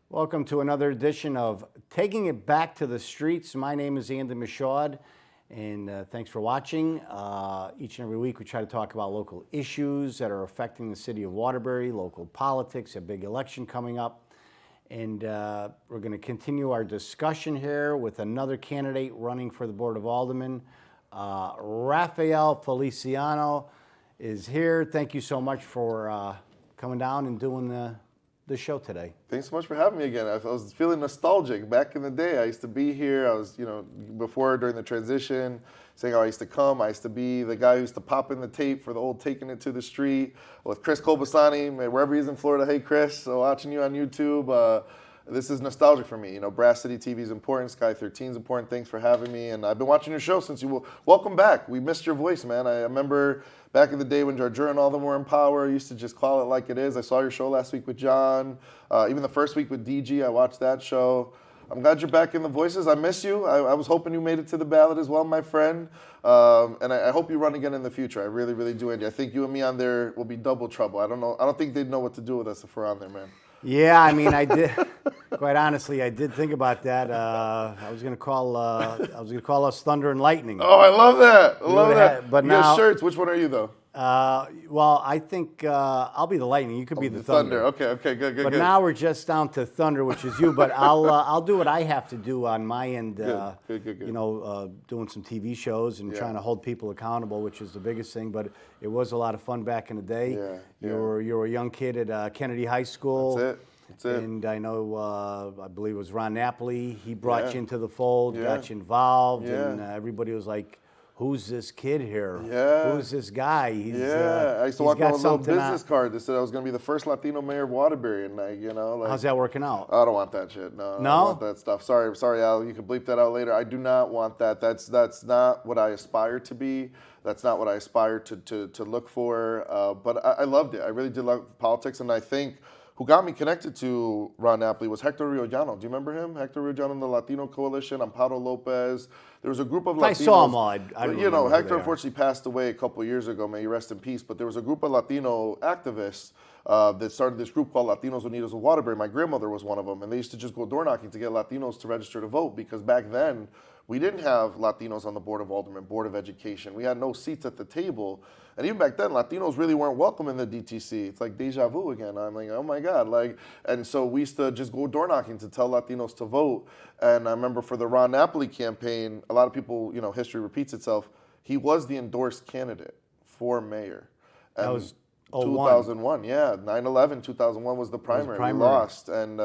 Welcome to another edition of Taking It Back to the Streets. My name is Andy Michaud, and thanks for watching. Each and every week we try to talk about local issues that are affecting the city of Waterbury, local politics, a big election coming up. And we're going to continue our discussion here with another candidate running for the Board of Aldermen. Rafael Feliciano is here. Thank you so much for coming down and doing the show today. Thanks so much for having me again. I was feeling nostalgic. Back in the day, I used to be here. I was, before, during the transition, saying how I used to come. I used to be the guy who used to pop in the tape for the old Taking It to the Street with Chris Kobasani, wherever he's in Florida. Hey, Chris, so watching you on YouTube. This is nostalgic for me. Brass City TV is important. Sky 13 is important. Thanks for having me. And I've been watching your show since you. Welcome back. We missed your voice, man. I remember back in the day when Jarjura and all them were in power. I used to just call it like it is. I saw your show last week with John. Even the first week with DG, I watched that show. I'm glad you're back in the voices. I miss you. I was hoping you made it to the ballot as well, my friend. And I hope you run again in the future. I really, really do, Andy. I think you and me on there will be double trouble. I don't know. I don't think they'd know what to do with us if we're on there, man. Yeah, I mean, I did. Quite honestly, I did think about that. I was going to call us Thunder and Lightning. Oh, I love that. I love that. But you now, got shirts. Which one are you though? Well, I think I'll be the Lightning. You could be the Thunder. Okay, good. But now we're just down to Thunder, which is you. But I'll do what I have to do on my end. Good. Doing some TV shows and trying to hold people accountable, which is the biggest thing. But it was a lot of fun back in the day. Yeah. You were a young kid at Kennedy High School. That's it. And I know, I believe it was Ron Napoli. He brought you into the fold, got you involved, and everybody was like, "Who's this kid here? Yeah. Who's this guy?" I used to walk around with a little business card that said I was going to be the first Latino mayor of Waterbury, and how's that working out? I don't want that shit. No, I don't want that stuff. Sorry, Al. You can bleep that out later. I do not want that. That's not what I aspire to be. That's not what I aspire to look for. But I loved it. I really did love politics, and I think who got me connected to Ron Napoli was Hector Arellano. Do you remember him? Hector Arellano and the Latino Coalition, Amparo Lopez. There was a group of Latinos. I saw him all. I Hector unfortunately passed away a couple of years ago. May he rest in peace. But there was a group of Latino activists that started this group called Latinos Unidos of Waterbury. My grandmother was one of them. And they used to just go door knocking to get Latinos to register to vote because back then, we didn't have Latinos on the Board of Aldermen, Board of Education. We had no seats at the table. And even back then, Latinos really weren't welcome in the DTC. It's like deja vu again. I'm like, oh my God. And so we used to just go door knocking to tell Latinos to vote. And I remember for the Ron Napoli campaign, a lot of people, history repeats itself. He was the endorsed candidate for mayor. And that was 2001, 9/11, 2001 was the primary. We lost. And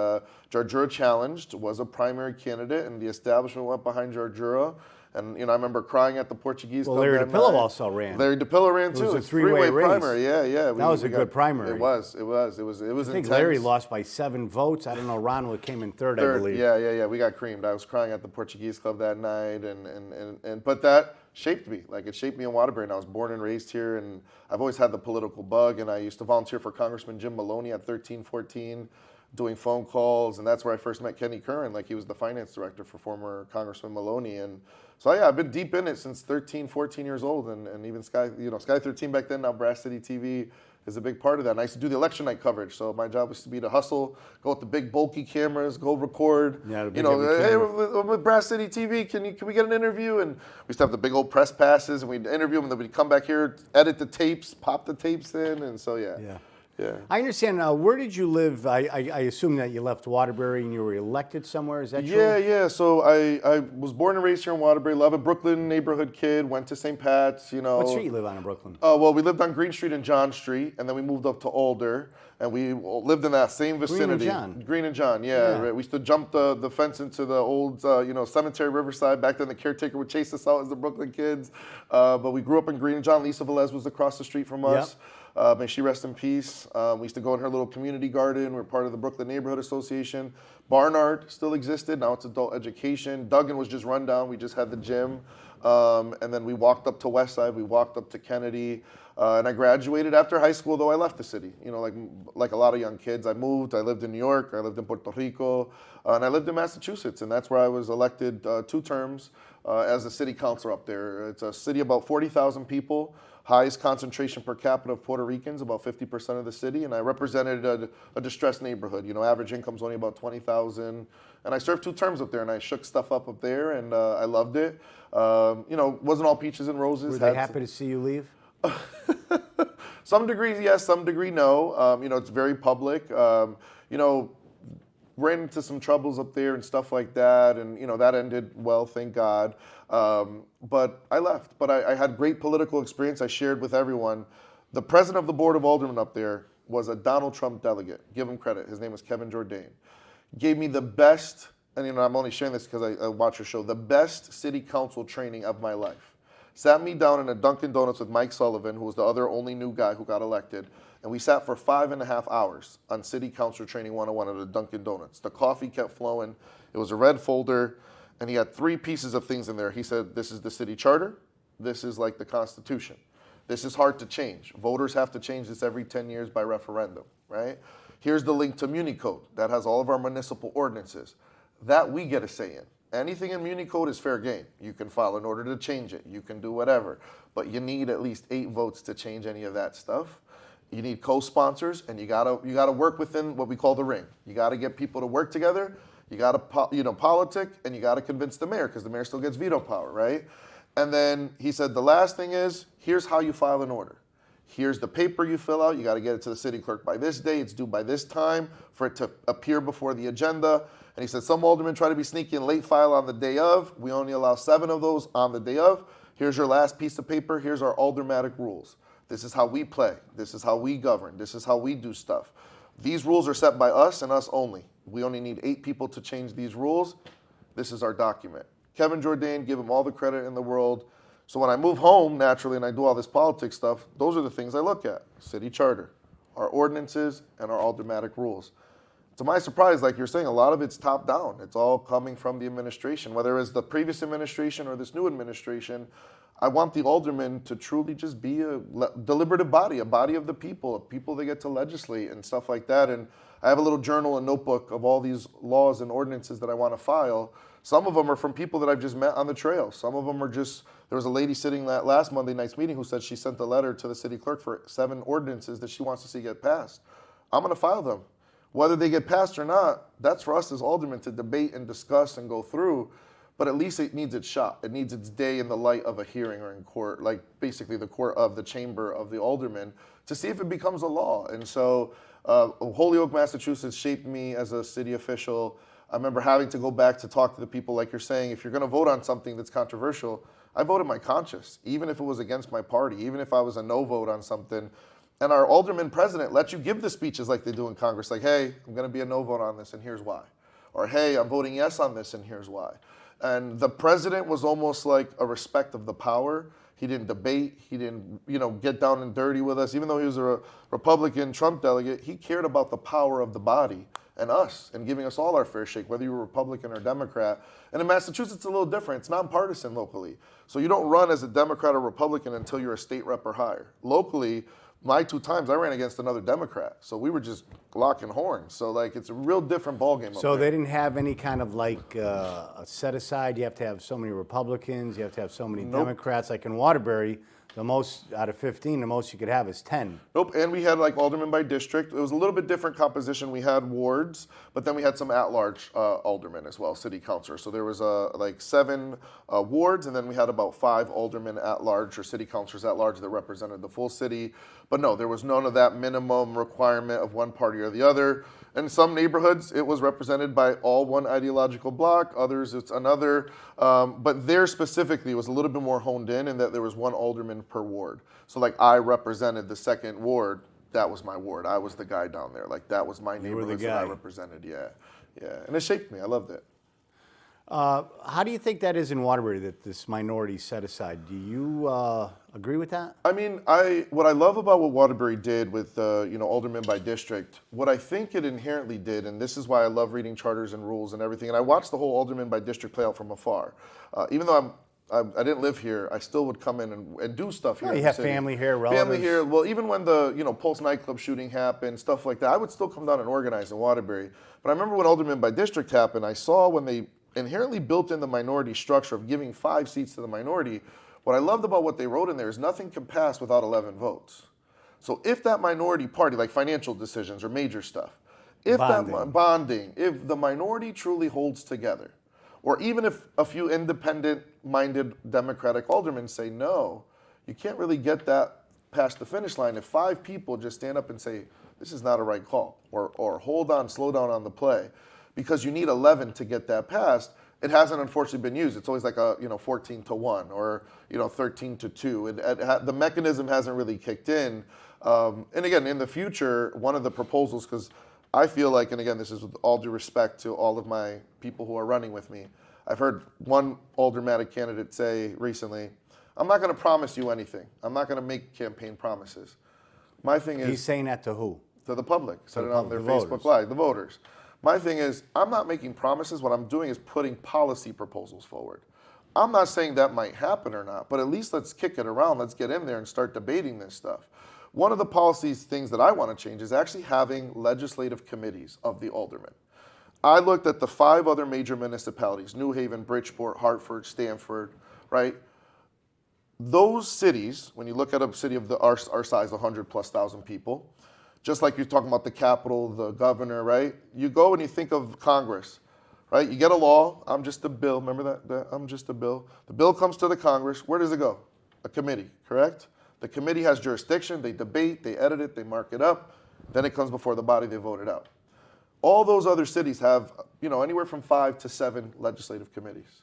Jarjura challenged, was a primary candidate, and the establishment went behind Jarjura. And, I remember crying at the Portuguese Club. Larry DePillo also ran. Larry DePillo ran too. It was a three-way race. Primary, yeah. That was a good primary. It was I think intense. Larry lost by 7 votes. I don't know, Ron came in third, I believe. Yeah. We got creamed. I was crying at the Portuguese Club that night. But that shaped me. It shaped me in Waterbury. And I was born and raised here. And I've always had the political bug. And I used to volunteer for Congressman Jim Maloney at 13, 14. Doing phone calls, and that's where I first met Kenny Curran. He was the finance director for former Congressman Maloney, and so I've been deep in it since 13, 14 years old, and even Sky 13 back then, now Brass City TV is a big part of that. And I used to do the election night coverage, so my job was to be to hustle, go with the big bulky cameras, go record. Yeah, hey, I'm with Brass City TV. Can we get an interview? And we used to have the big old press passes, and we'd interview them, and then we'd come back here, edit the tapes, pop the tapes in, and so yeah. I understand. Where did you live? I assume that you left Waterbury and you were elected somewhere. Is that true? Yeah. So I was born and raised here in Waterbury. Love a Brooklyn neighborhood kid. Went to St. Pat's. What street you live on in Brooklyn? Well, we lived on Green Street and John Street, and then we moved up to Alder, and we lived in that same vicinity. Green and John. Yeah. Right. We used to jump the fence into the old cemetery Riverside. Back then, the caretaker would chase us out as the Brooklyn kids. But we grew up in Green and John. Lisa Velez was across the street from us. May she rest in peace. We used to go in her little community garden. We're part of the Brooklyn Neighborhood Association. Barnard still existed. Now it's adult education. Duggan was just run down. We just had the gym. And then we walked up to West Side, we walked up to Kennedy, and I graduated after high school, though I left the city. You know, like a lot of young kids, I moved, I lived in New York, I lived in Puerto Rico, and I lived in Massachusetts, and that's where I was elected 2 terms as a city councilor up there. It's a city about 40,000 people, highest concentration per capita of Puerto Ricans, about 50% of the city, and I represented a distressed neighborhood. You know, average income's only about 20,000, and I served 2 terms up there, and I shook stuff up there, and I loved it. You know, wasn't all peaches and roses. Were they happy to see you leave? Some degree yes, some degree no. You know, it's very public. You know, ran into some troubles up there and stuff like that, and you know that ended well, thank God. But I left. But I had great political experience. I shared with everyone. The president of the board of aldermen up there was a Donald Trump delegate. Give him credit. His name was Kevin Jourdain. Gave me the best, and you know I'm only sharing this because I watch your show. The best city council training of my life. Sat me down in a Dunkin' Donuts with Mike Sullivan, who was the other only new guy who got elected, and we sat for 5.5 hours on City Council Training 101 at a Dunkin' Donuts. The coffee kept flowing. It was a red folder, and he had 3 pieces of things in there. He said, this is the city charter. This is like the Constitution. This is hard to change. Voters have to change this every 10 years by referendum, right? Here's the link to MuniCode. That has all of our municipal ordinances. That we get a say in. Anything in MuniCode is fair game. You can file an order to change it. You can do whatever. But you need at least 8 votes to change any of that stuff. You need co-sponsors, and you gotta work within what we call the ring. You gotta get people to work together. You gotta politic, and you gotta convince the mayor, because the mayor still gets veto power, right? And then he said the last thing is, here's how you file an order. Here's the paper you fill out. You got to get it to the city clerk by this day. It's due by this time for it to appear before the agenda. And he said some aldermen try to be sneaky and late file on the day of. We only allow 7 of those on the day of. Here's your last piece of paper. Here's our aldermanic rules. This is how we play. This is how we govern. This is how we do stuff. These rules are set by us and us only. We only need 8 people to change these rules. This is our document. Kevin Jourdain, give him all the credit in the world. So when I move home, naturally, and I do all this politics stuff, those are the things I look at. City charter, our ordinances, and our aldermanic rules. To my surprise, like you're saying, a lot of it's top down. It's all coming from the administration. Whether it's the previous administration or this new administration, I want the aldermen to truly just be a deliberative body, a body of the people they get to legislate and stuff like that. And I have a little journal and notebook of all these laws and ordinances that I want to file. Some of them are from people that I've just met on the trail. Some of them are just, there was a lady sitting that last Monday night's meeting who said she sent a letter to the city clerk for 7 ordinances that she wants to see get passed. I'm going to file them. Whether they get passed or not, that's for us as aldermen to debate and discuss and go through. But at least it needs its shot. It needs its day in the light of a hearing or in court, like basically the court of the chamber of the aldermen, to see if it becomes a law. And so Holyoke, Massachusetts shaped me as a city official. I remember having to go back to talk to the people, like you're saying, if you're going to vote on something that's controversial, I voted my conscience, even if it was against my party, even if I was a no vote on something. And our alderman president lets you give the speeches like they do in Congress, like, hey, I'm going to be a no vote on this, and here's why. Or, hey, I'm voting yes on this, and here's why. And the president was almost like a respect of the power. He didn't debate. He didn't, get down and dirty with us. Even though he was a Republican Trump delegate, he cared about the power of the body and us and giving us all our fair shake, whether you were Republican or Democrat. And in Massachusetts, it's a little different. It's nonpartisan locally. So you don't run as a Democrat or Republican until you're a state rep or higher. Locally, my 2 times, I ran against another Democrat. So we were just locking horns. So, it's a real different ballgame So up there. they didn't have any kind of a set aside. You have to have so many Republicans. You have to have so many Democrats. Like in Waterbury, the most out of 15, the most you could have is 10. Nope, and we had aldermen by district. It was a little bit different composition. We had wards, but then we had some at-large aldermen as well, city councilors. So there was 7 wards, and then we had about 5 aldermen at-large or city councilors at-large that represented the full city. But no, there was none of that minimum requirement of one party or the other. In some neighborhoods, it was represented by all one ideological bloc. Others, it's another. But there specifically, it was a little bit more honed in that there was 1 alderman per ward. So I represented the 2nd ward. That was my ward. I was the guy down there. That was my neighborhood that I represented. Yeah. And it shaped me. I loved it. How do you think that is in Waterbury, that this minority set aside? Do you agree with that? I mean, what I love about what Waterbury did with aldermen by district, what I think it inherently did, and this is why I love reading charters and rules and everything, and I watched the whole aldermen by district play out from afar. Even though I didn't live here, I still would come in and do stuff here. Well, in you the have city. family here, relatives. Family here. Well, even when the Pulse nightclub shooting happened, stuff like that, I would still come down and organize in Waterbury. But I remember when Alderman by District happened, I saw when they inherently built in the minority structure of giving 5 seats to the minority. What I loved about what they wrote in there is nothing can pass without 11 votes. So if that minority party, like financial decisions or major stuff, if bonding, if the minority truly holds together, or even if a few independent-minded Democratic aldermen say no, you can't really get that past the finish line if 5 people just stand up and say, this is not a right call, or hold on, slow down on the play, because you need 11 to get that passed. It hasn't unfortunately been used. It's always like a 14-1 or 13-2. The mechanism hasn't really kicked in. And again, in the future, one of the proposals, because I feel like, and again, this is with all due respect to all of my people who are running with me, I've heard one aldermanic candidate say recently, I'm not going to promise you anything. I'm not going to make campaign promises. My thing is... He's saying that to who? To the public. Said it on their the Facebook voters. Live, the voters. My thing is, I'm not making promises. What I'm doing is putting policy proposals forward. I'm not saying that might happen or not, but at least let's kick it around. Let's get in there and start debating this stuff. One of the policies things that I want to change is actually having legislative committees of the aldermen. I looked at the 5 other major municipalities, New Haven, Bridgeport, Hartford, Stamford, right? Those cities, when you look at a city of our size, 100,000+ people, just like you're talking about the capital, the governor, right? You go and you think of Congress, right? You get a law, I'm just a bill, remember that? I'm just a bill. The bill comes to the Congress, where does it go? A committee, correct? The committee has jurisdiction, they debate, they edit it, they mark it up, then it comes before the body, they vote it out. All those other cities have, anywhere from 5 to 7 legislative committees.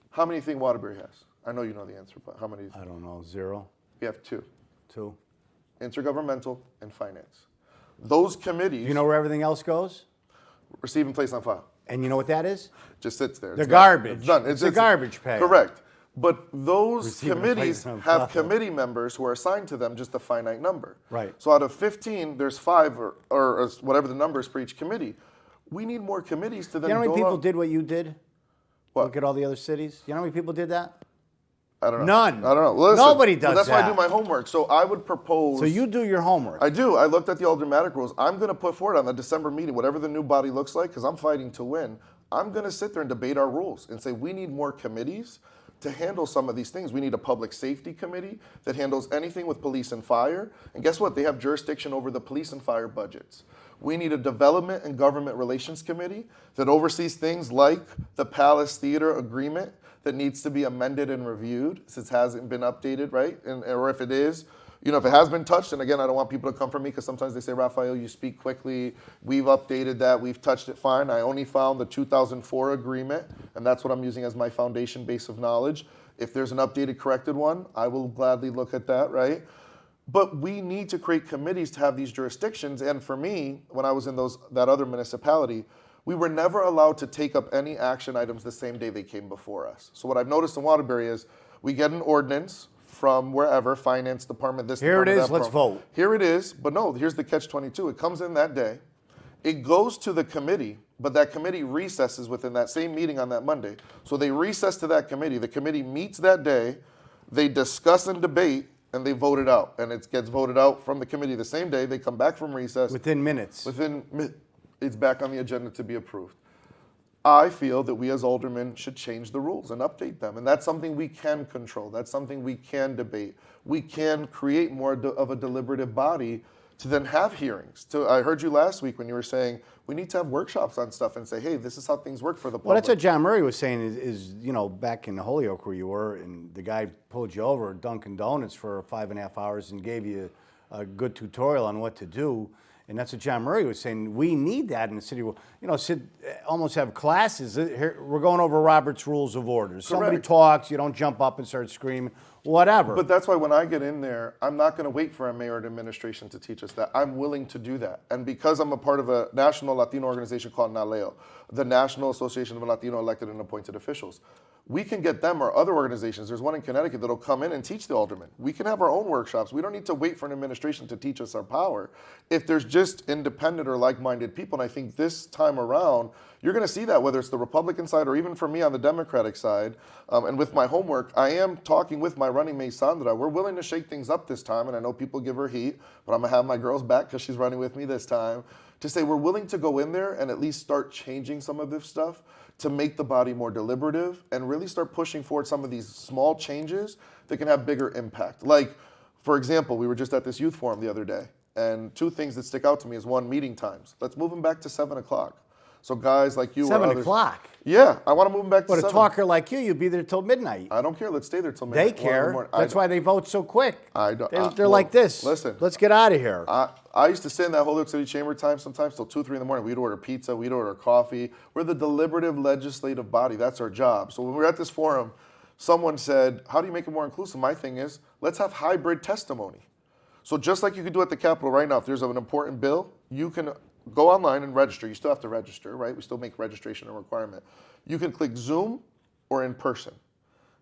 How many do you think Waterbury has? I know you know the answer, but how many? I don't know, 0? We have 2. 2. Intergovernmental and finance. Those committees... You know where everything else goes? Receive and place on file. And you know what that is? Just sits there. The garbage. It's done. It's a garbage pail. Correct. But those Receive and committees place on have file. committee members who are assigned to them just a finite number. Right. So out of 15, there's 5 or whatever the number is for each committee. We need more committees to then You know how many dole people out- did what you did? What? Look at all the other cities. You know how many people did that? I don't know. None. I don't know. Listen, Nobody but does that's why I that. do my homework. So I would propose... So you do your homework. I do. I looked at the aldermanic rules. I'm going to put forward on the December meeting, whatever the new body looks like, because I'm fighting to win. I'm going to sit there and debate our rules and say we need more committees to handle some of these things. We need a public safety committee that handles anything with police and fire. And guess what? They have jurisdiction over the police and fire budgets. We need a development and government relations committee that oversees things like the Palace Theater agreement that needs to be amended and reviewed since it hasn't been updated, right? Or if it is, if it has been touched, and again, I don't want people to come for me because sometimes they say, Rafael, you speak quickly. We've updated that. We've touched it fine. I only found the 2004 agreement, and that's what I'm using as my foundation base of knowledge. If there's an updated, corrected one, I will gladly look at that, right? But we need to create committees to have these jurisdictions. And for me, when I was in that other municipality, we were never allowed to take up any action items the same day they came before us. So what I've noticed in Waterbury is we get an ordinance from wherever, finance department, this Here it department, is, that let's department. vote. Here it is, but no, here's the catch-22. It comes in that day. It goes to the committee, but that committee recesses within that same meeting on that Monday. So they recess to that committee. The committee meets that day. They discuss and debate, and they vote it out. And it gets voted out from the committee the same day. They come back from recess. Within minutes. It's back on the agenda to be approved. I feel that we as aldermen should change the rules and update them. And that's something we can control. That's something we can debate. We can create more of a deliberative body to then have hearings. I heard you last week when you were saying we need to have workshops on stuff and say, hey, this is how things work for the public. Well, that's what John Murray was saying is back in Holyoke where you were, and the guy pulled you over at Dunkin' Donuts for 5.5 hours and gave you a good tutorial on what to do. And that's what John Murray was saying. We need that in the city. Almost have classes. Here, we're going over Robert's Rules of Order. Somebody talks, you don't jump up and start screaming, whatever. But that's why when I get in there, I'm not going to wait for a mayor and administration to teach us that. I'm willing to do that. And because I'm a part of a national Latino organization called NALEO, the National Association of Latino Elected and Appointed Officials, we can get them or other organizations. There's one in Connecticut that'll come in and teach the aldermen. We can have our own workshops. We don't need to wait for an administration to teach us our power. If there's just independent or like-minded people, and I think this time around, you're going to see that whether it's the Republican side or even for me on the Democratic side. And with my homework, I am talking with my running mate, Sandra. We're willing to shake things up this time, and I know people give her heat, but I'm going to have my girls back because she's running with me this time, to say we're willing to go in there and at least start changing some of this stuff to make the body more deliberative and really start pushing forward some of these small changes that can have bigger impact. Like, for example, we were just at this youth forum the other day, and two things that stick out to me is one, meeting times. Let's move them back to 7 o'clock. So guys like you or 7 others. o'clock. Yeah, I want to move them back to But 7. a talker like you, you'll be there till midnight. I don't care. Let's stay there till They midnight. care. That's why they vote so quick. I don't. They're like this. Listen. Let's get out of here. I used to sit in that Holyoke City Chamber time sometimes till 2, 3 in the morning. We'd order pizza. We'd order coffee. We're the deliberative legislative body. That's our job. So when we were at this forum, someone said, how do you make it more inclusive? My thing is, let's have hybrid testimony. So just like you could do at the Capitol right now, if there's an important bill, you can go online and register. You still have to register, right? We still make registration a requirement. You can click Zoom or in person.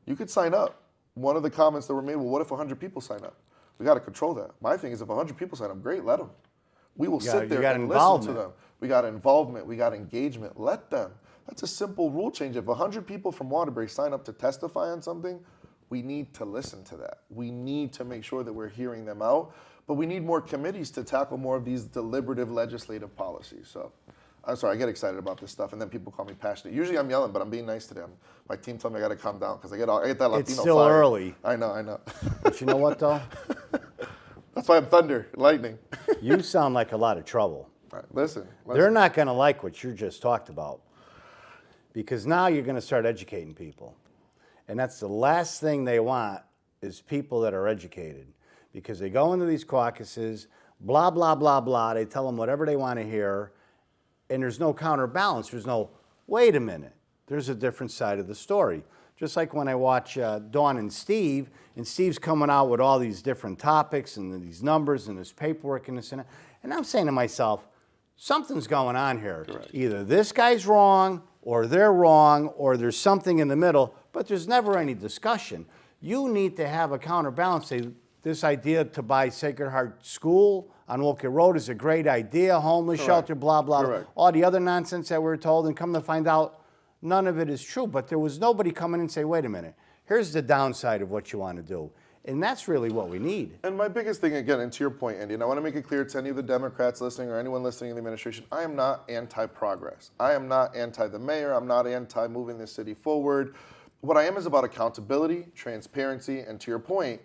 You could sign up. One of the comments that were made, well, what if 100 people sign up? We got to control that. My thing is if 100 people sign up, great, let them. We will sit there and listen to them. We got involvement. We got engagement. Let them. That's a simple rule change. If 100 people from Waterbury sign up to testify on something, we need to listen to that. We need to make sure that we're hearing them out. But we need more committees to tackle more of these deliberative legislative policies. So I'm sorry, I get excited about this stuff, and then people call me passionate. Usually I'm yelling, but I'm being nice to them. My team told me I got to calm down because I get that Latino It's still fire. early. I know. But you know what, though? That's why I'm thunder, lightning. You sound like a lot of trouble. All right, listen. They're not going to like what you just talked about because now you're going to start educating people. And that's the last thing they want is people that are educated because they go into these caucuses, blah, blah, blah, blah. They tell them whatever they want to hear, and there's no counterbalance. There's no, wait a minute, there's a different side of the story. Just like when I watch Dawn and Steve's coming out with all these different topics and these numbers and this paperwork and this and that. And I'm saying to myself, something's going on here. Correct. Either this guy's wrong, or they're wrong, or there's something in the middle, but there's never any discussion. You need to have a counterbalance. Say, this idea to buy Sacred Heart School on Wolcott Road is a great idea, homeless shelter, blah, blah, blah. All the other nonsense that we're told, and come to find out, none of it is true. But there was nobody coming in and say, wait a minute, here's the downside of what you want to do. And that's really what we need. And my biggest thing, again, and to your point, Andy, and I want to make it clear to any of the Democrats listening or anyone listening in the administration, I am not anti-progress. I am not anti the mayor. I'm not anti-moving this city forward. What I am is about accountability, transparency, and to your point,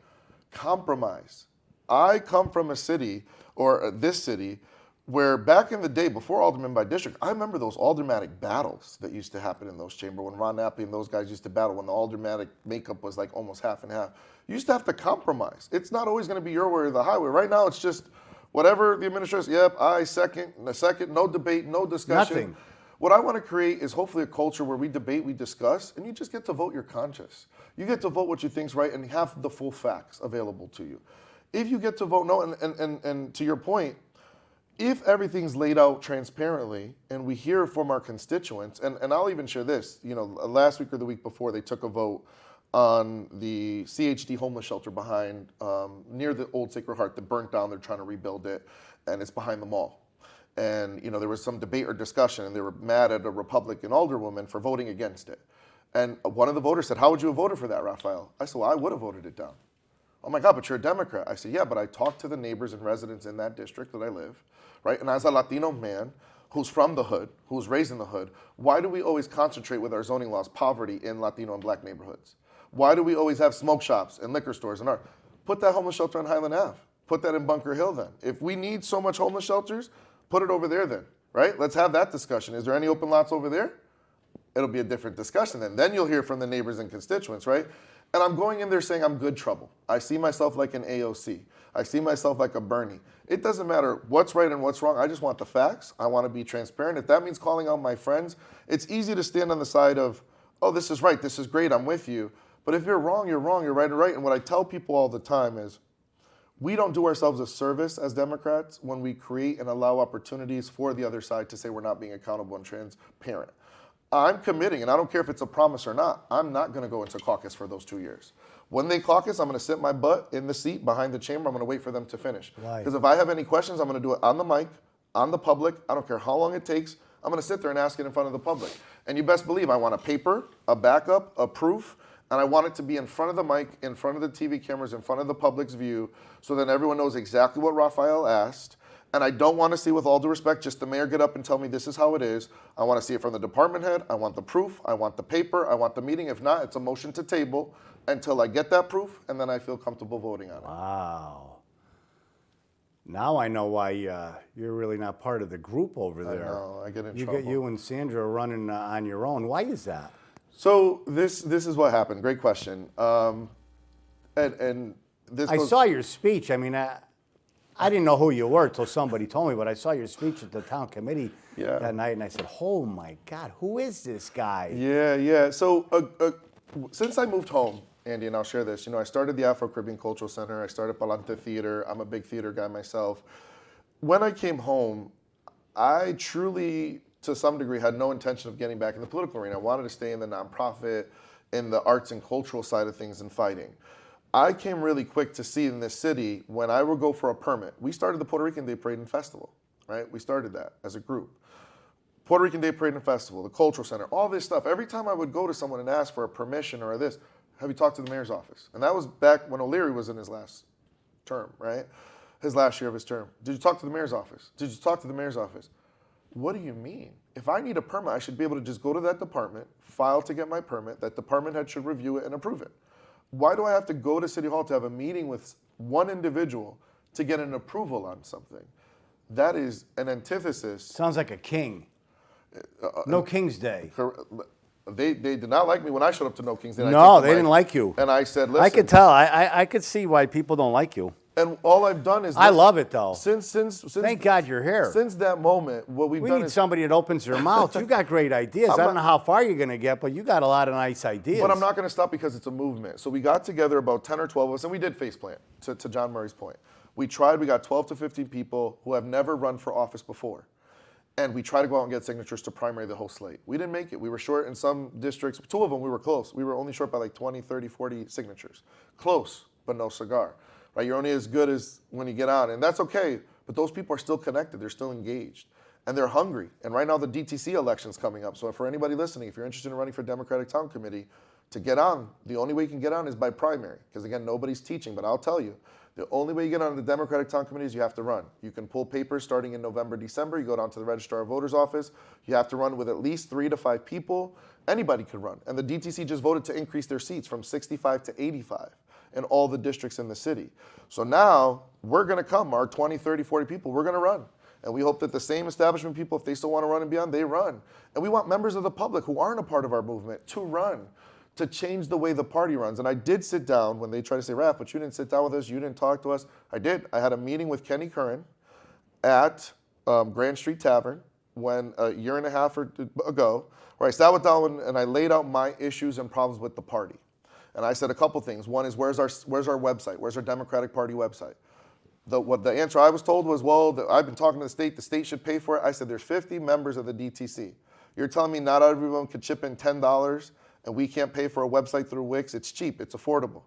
compromise. I come from a city, or this city, where back in the day, before alderman by district, I remember those aldermanic battles that used to happen in those chambers when Ron Nappi and those guys used to battle, when the aldermanic makeup was like almost half and half. You used to have to compromise. It's not always going to be your way or the highway. Right now, it's just whatever the administration, yep, I second, no debate, no discussion. Nothing. What I want to create is hopefully a culture where we debate, we discuss, and you just get to vote your conscience. You get to vote what you think's right and have the full facts available to you. If you get to vote no, and to your point, if everything's laid out transparently and we hear from our constituents, and I'll even share this, last week or the week before, they took a vote on the CHD homeless shelter behind, near the old Sacred Heart that burnt down. They're trying to rebuild it, and it's behind the mall. And, there was some debate or discussion, and they were mad at a Republican alderwoman for voting against it. And one of the voters said, how would you have voted for that, Rafael? I said, well, I would have voted it down. Oh my God, but you're a Democrat. I said, yeah, but I talked to the neighbors and residents in that district that I live, right? And as a Latino man who's from the hood, who's raised in the hood, why do we always concentrate with our zoning laws, poverty in Latino and Black neighborhoods? Why do we always have smoke shops and liquor stores and art? Put that homeless shelter on Highland Ave. Put that in Bunker Hill then. If we need so much homeless shelters, put it over there then, right? Let's have that discussion. Is there any open lots over there? It'll be a different discussion then. Then you'll hear from the neighbors and constituents, right? And I'm going in there saying I'm good trouble. I see myself like an AOC. I see myself like a Bernie. It doesn't matter what's right and what's wrong. I just want the facts. I want to be transparent. If that means calling out my friends, it's easy to stand on the side of, oh, this is right, this is great, I'm with you. But if you're wrong, you're wrong, you're right, you're right. And what I tell people all the time is, we don't do ourselves a service as Democrats when we create and allow opportunities for the other side to say we're not being accountable and transparent. I'm committing, and I don't care if it's a promise or not, I'm not going to go into caucus for those 2 years. When they caucus, I'm going to sit my butt in the seat behind the chamber. I'm going to wait for them to finish. Because if I have any questions, I'm going to do it on the mic, on the public. I don't care how long it takes. I'm going to sit there and ask it in front of the public. And you best believe I want a paper, a backup, a proof, and I want it to be in front of the mic, in front of the TV cameras, in front of the public's view, so that everyone knows exactly what Rafael asked. And I don't want to see, with all due respect, just the mayor get up and tell me this is how it is. I want to see it from the department head. I want the proof. I want the paper. I want the meeting. If not, it's a motion to table until I get that proof, and then I feel comfortable voting on it. Wow. Now I know why you're really not part of the group over there. I know, I get in you trouble. Get you and Sandra running on your own. Why is that? So this is what happened. Great question. And this I goes, saw your speech. I mean, I didn't know who you were until somebody told me, but I saw your speech at the town committee that night, and I said, oh my God, who is this guy? Yeah. So since I moved home, Andy, and I'll share this, I started the Afro-Caribbean Cultural Center. I started Palante Theater. I'm a big theater guy myself. When I came home, I truly, to some degree, had no intention of getting back in the political arena. I wanted to stay in the nonprofit, in the arts and cultural side of things and fighting. I came really quick to see in this city, when I would go for a permit, we started the Puerto Rican Day Parade and Festival, right? We started that as a group. Puerto Rican Day Parade and Festival, the Cultural Center, all this stuff. Every time I would go to someone and ask for a permission or this, have you talked to the mayor's office? And that was back when O'Leary was in his last term, right? His last year of his term. Did you talk to the mayor's office? Did you talk to the mayor's office? What do you mean? If I need a permit, I should be able to just go to that department, file to get my permit, that department head should review it and approve it. Why do I have to go to City Hall to have a meeting with one individual to get an approval on something? That is an antithesis. Sounds like a king. No King's Day. They did not like me when I showed up to No King's Day. No, they didn't like you. And I said, listen. I could tell. I could see why people don't like you. And all I've done is... I love it, though. Since Thank God you're here. Since that moment, what we've We done need is... somebody that opens their mouth. You got great ideas. I don't know how far you're going to get, but you got a lot of nice ideas. But I'm not going to stop because it's a movement. So we got together about 10 or 12 of us, and we did face plant, to John Murray's point. We got 12 to 15 people who have never run for office before. And we tried to go out and get signatures to primary the whole slate. We didn't make it. We were short in some districts. 2 of them, we were close. We were only short by like 20, 30, 40 signatures. Close, but no cigar. Right? You're only as good as when you get on. And that's okay. But those people are still connected. They're still engaged. And they're hungry. And right now the DTC election's coming up. So for anybody listening, if you're interested in running for Democratic Town Committee, to get on, the only way you can get on is by primary. Because again, nobody's teaching. But I'll tell you, the only way you get on the Democratic Town Committee is you have to run. You can pull papers starting in November, December. You go down to the Registrar of Voters office. You have to run with at least 3 to 5 people. Anybody could run. And the DTC just voted to increase their seats from 65 to 85 in all the districts in the city. So now we're going to come, our 20, 30, 40 people, we're going to run. And we hope that the same establishment people, if they still want to run and beyond, they run. And we want members of the public who aren't a part of our movement to run, to change the way the party runs. And I did sit down when they tried to say, Raph, but you didn't sit down with us, you didn't talk to us. I did. I had a meeting with Kenny Curran at Grand Street Tavern a year and a half ago, where I sat with down and I laid out my issues and problems with the party. And I said a couple things. One is, where's our website? Where's our Democratic Party website? The answer I was told was, well, I've been talking to the state should pay for it. I said, there's 50 members of the DTC. You're telling me not everyone could chip in $10 and we can't pay for a website through Wix? It's cheap, it's affordable.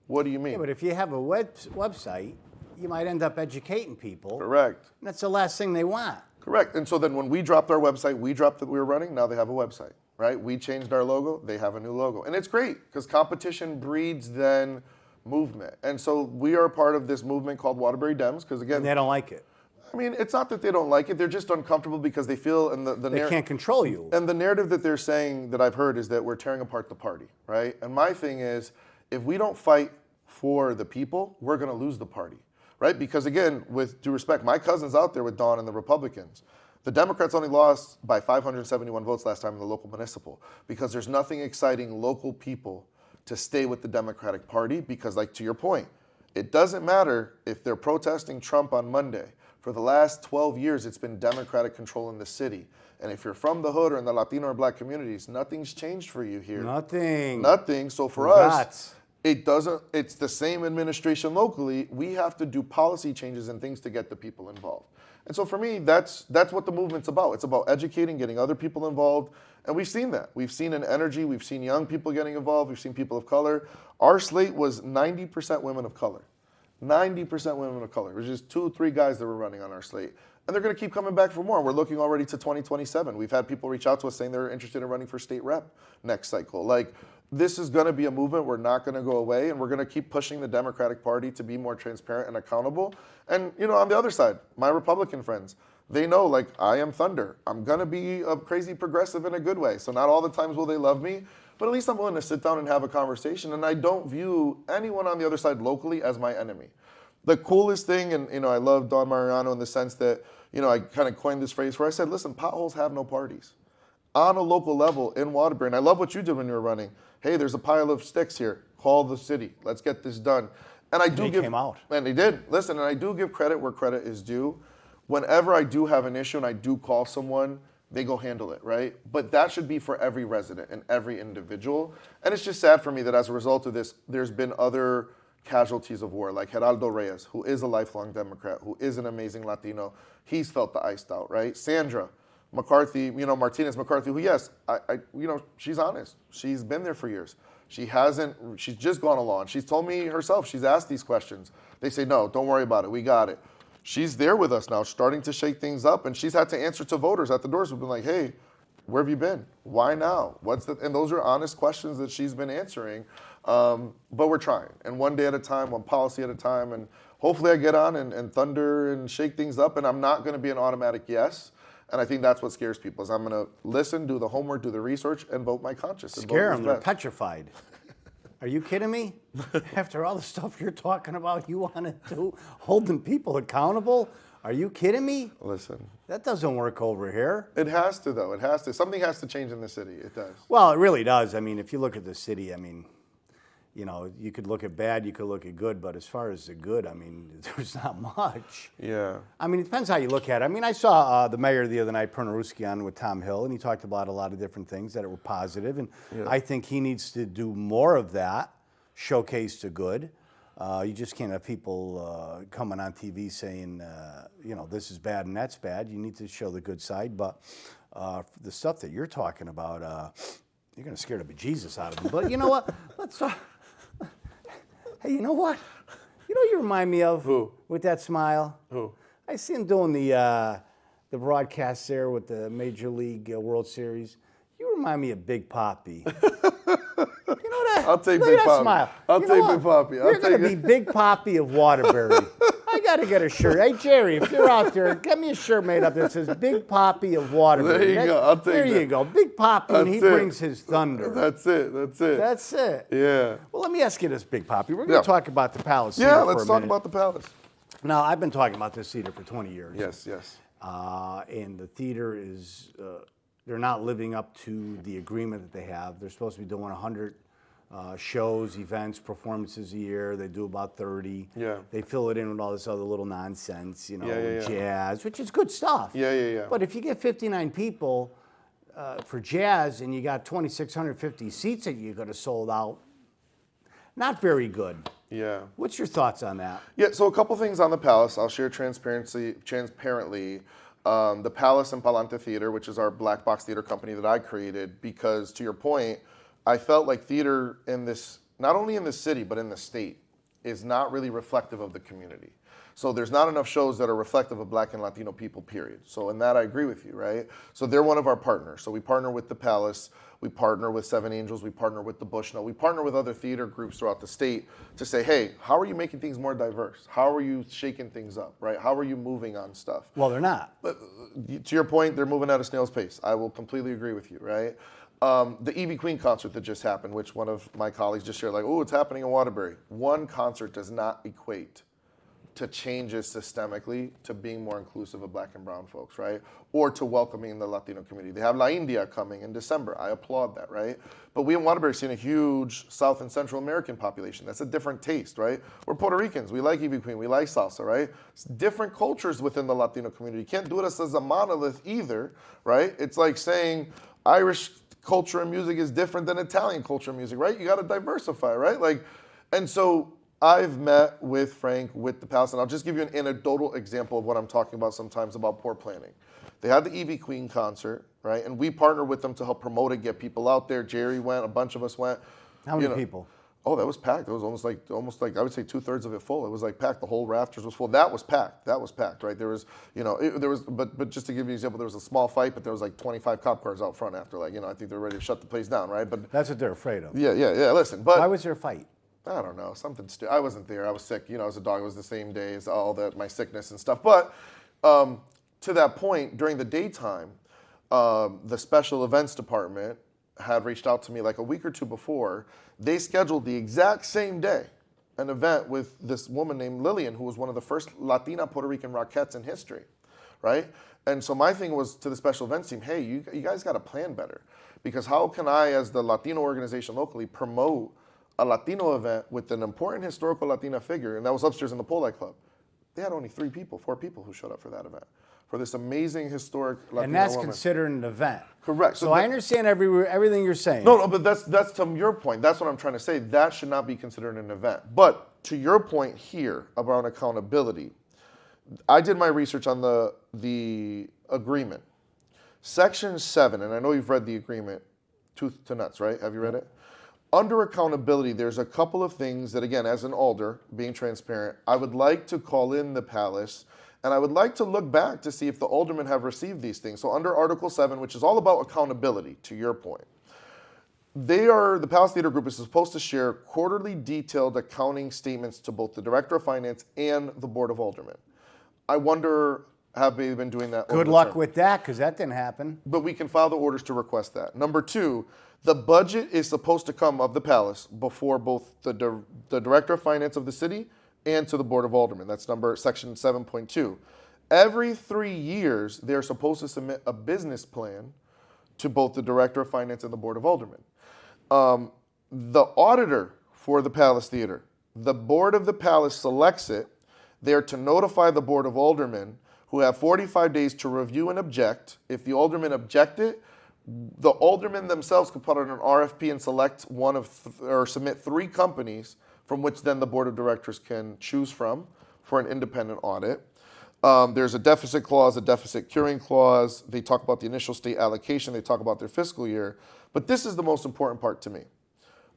What do you mean? Yeah, but if you have a website, you might end up educating people. Correct. And that's the last thing they want. Correct. And so then when we dropped our website, we dropped that we were running, now they have a website, right? We changed our logo, they have a new logo. And it's great because competition breeds then movement. And so we are part of this movement called Waterbury Dems because again... And they don't like it. I mean, it's not that they don't like it, they're just uncomfortable because they feel... and they can't control you. And the narrative that they're saying that I've heard is that we're tearing apart the party, right? And my thing is, if we don't fight for the people, we're going to lose the party. Right? Because again, with due respect, my cousin's out there with Dawn and the Republicans. The Democrats only lost by 571 votes last time in the local municipal because there's nothing exciting local people to stay with the Democratic Party because, like to your point, it doesn't matter if they're protesting Trump on Monday. For the last 12 years, it's been Democratic control in the city. And if you're from the hood or in the Latino or Black communities, nothing's changed for you here. Nothing. Nothing. So for us, it doesn't, it's the same administration locally. We have to do policy changes and things to get the people involved. And so for me, that's what the movement's about. It's about educating, getting other people involved. And we've seen that. We've seen an energy. We've seen young people getting involved. We've seen people of color. Our slate was 90% women of color. 90% women of color. It was just 2 or 3 guys that were running on our slate. And they're going to keep coming back for more. We're looking already to 2027. We've had people reach out to us saying they're interested in running for state rep next cycle. Like, this is going to be a movement. We're not going to go away, and we're going to keep pushing the Democratic Party to be more transparent and accountable. And, you know, on the other side, my Republican friends, they know, like, I am Thunder. I'm going to be a crazy progressive in a good way. So not all the times will they love me, but at least I'm willing to sit down and have a conversation. And I don't view anyone on the other side locally as my enemy. The coolest thing, and, you know, I love Don Mariano in the sense that, you know, I kind of coined this phrase where I said, listen, potholes have no parties. On a local level in Waterbury, and I love what you did when you were running. Hey, there's a pile of sticks here. Call the city. Let's get this done. And They came out. And they did. Listen, and I do give credit where credit is due. Whenever I do have an issue and I do call someone, they go handle it, right? But that should be for every resident and every individual. And it's just sad for me that as a result of this, there's been other casualties of war, like Geraldo Reyes, who is a lifelong Democrat, who is an amazing Latino. He's felt the iced out, right? Sandra McCarthy, you know, Martinez McCarthy, who, yes, you know, she's honest. She's been there for years. She's just gone along. She's told me herself, she's asked these questions. They say, no, don't worry about it. We got it. She's there with us now, starting to shake things up. And she's had to answer to voters at the doors who've been like, hey, where have you been? Why now? And those are honest questions that she's been answering. But we're trying. And one day at a time, one policy at a time. And hopefully I get on and thunder and shake things up. And I'm not going to be an automatic yes. And I think that's what scares people, is I'm going to listen, do the homework, do the research, and vote my conscience. Scare them. They're petrified. Are you kidding me? After all the stuff you're talking about, you want to do holding people accountable? Are you kidding me? Listen. That doesn't work over here. It has to, though. It has to. Something has to change in the city. It does. Well, it really does. I mean, if you look at the city, I mean, you know, you could look at bad, you could look at good, but as far as the good, I mean, there's not much. Yeah. I mean, it depends how you look at it. I mean, I saw the mayor the other night, Pernaruski, on with Tom Hill, and he talked about a lot of different things that were positive, and I think he needs to do more of that, showcase the good. You just can't have people coming on TV saying, you know, this is bad and that's bad. You need to show the good side, but the stuff that you're talking about, you're going to scare the bejesus out of them. But you know what? Let's talk. Hey, you know what? You know what you remind me of? Who? With that smile? Who? I see him doing the broadcast there with the Major League World Series. You remind me of Big Papi. You know that? I'll take Look Big at that Papi. smile. I'll You take know Big what? Papi. You're going to be Big Papi of Waterbury. I got to get a shirt. Hey, Jerry, if you're out there, get me a shirt made up that says Big Papi of Waterbury. There you go. I'll take There that. you go. Big Papi, and he brings his thunder. That's it. That's it. That's it. Yeah. Well, let me ask you this, Big Papi. We're going to talk about the Palace Theater Yeah, for let's a talk minute. about the Palace. Now, I've been talking about this theater for 20 years. Yes, yes. And the theater is, they're not living up to the agreement that they have. They're supposed to be doing 100 shows, events, performances a year. They do about 30. Yeah. They fill it in with all this other little nonsense, you know, Yeah. jazz, which is good stuff. Yeah. But if you get 59 people for jazz and you got 2,650 seats that you could have sold out, not very good. Yeah. What's your thoughts on that? Yeah, so a couple things on the Palace. I'll share transparently. The Palace and Palante Theater, which is our black box theater company that I created, because to your point, I felt like theater in this, not only in the city, but in the state, is not really reflective of the community. So there's not enough shows that are reflective of Black and Latino people, period. So in that, I agree with you, right? So they're one of our partners. So we partner with the Palace, we partner with Seven Angels, we partner with the Bushnell, we partner with other theater groups throughout the state to say, hey, how are you making things more diverse? How are you shaking things up, right? How are you moving on stuff? Well, they're not. But to your point, they're moving at a snail's pace. I will completely agree with you, right? The Evie Queen concert that just happened, which one of my colleagues just shared, like, oh, it's happening in Waterbury. One concert does not equate to changes systemically to being more inclusive of Black and brown folks, right? Or to welcoming the Latino community. They have La India coming in December. I applaud that, right? But we in Waterbury have seen a huge South and Central American population. That's a different taste, right? We're Puerto Ricans. We like Evie Queen. We like salsa, right? It's different cultures within the Latino community. You can't do it as a monolith either, right? It's like saying Irish culture and music is different than Italian culture and music, right? You got to diversify, right? Like, And so I've met with Frank, with the Palace, and I'll just give you an anecdotal example of what I'm talking about sometimes about poor planning. They had the Evie Queen concert, right? And we partnered with them to help promote it, get people out there. Jerry went, a bunch of us went. How many people? Oh, that was packed. It was almost like I would say 2/3 of it full. It was like packed. The whole rafters was full. That was packed. That was packed, right? There was, but just to give you an example, there was a small fight, but there was like 25 cop cars out front after, I think they're ready to shut the place down, right? But That's what they're afraid of. yeah. Listen, but Why was there a fight? I don't know, something. I wasn't there. I was sick. As a dog, it was the same day as all that my sickness and stuff. But to that point, during the daytime, the special events department had reached out to me like a week or two before. They scheduled the exact same day an event with this woman named Lillian, who was one of the first Latina Puerto Rican Rockettes in history, right? And so my thing was to the special events team, hey, you guys got to plan better, because how can I, as the Latino organization locally, promote a Latino event with an important historical Latina figure? And that was upstairs in the Pole Light Club. They had only 4 people who showed up for that event, for this amazing historic Latina And that's woman. considered an event. Correct. So I understand everything you're saying. No, but that's to your point. That's what I'm trying to say. That should not be considered an event. But to your point here about accountability, I did my research on the agreement. Section 7, and I know you've read the agreement tooth to nuts, right? Have you read it? Under accountability, there's a couple of things that, again, as an alder, being transparent, I would like to call in the palace, and I would like to look back to see if the aldermen have received these things. So under Article 7, which is all about accountability, to your point, the Palace Theater Group is supposed to share quarterly detailed accounting statements to both the Director of Finance and the Board of Aldermen. I wonder, have they been doing that? Good luck with that, because that didn't happen. But we can file the orders to request that. Number 2, the budget is supposed to come of the palace before both the Director of Finance of the city and to the Board of Aldermen. That's section 7.2. Every 3 years, they're supposed to submit a business plan to both the Director of Finance and the Board of Aldermen. The auditor for the Palace Theater, the Board of the Palace selects it. They're to notify the Board of Aldermen, who have 45 days to review and object. If the aldermen object it, the aldermen themselves could put out an RFP and select or submit 3 companies from which then the board of directors can choose from for an independent audit. There's a deficit clause, a deficit curing clause. They talk about the initial state allocation. They talk about their fiscal year. But this is the most important part to me.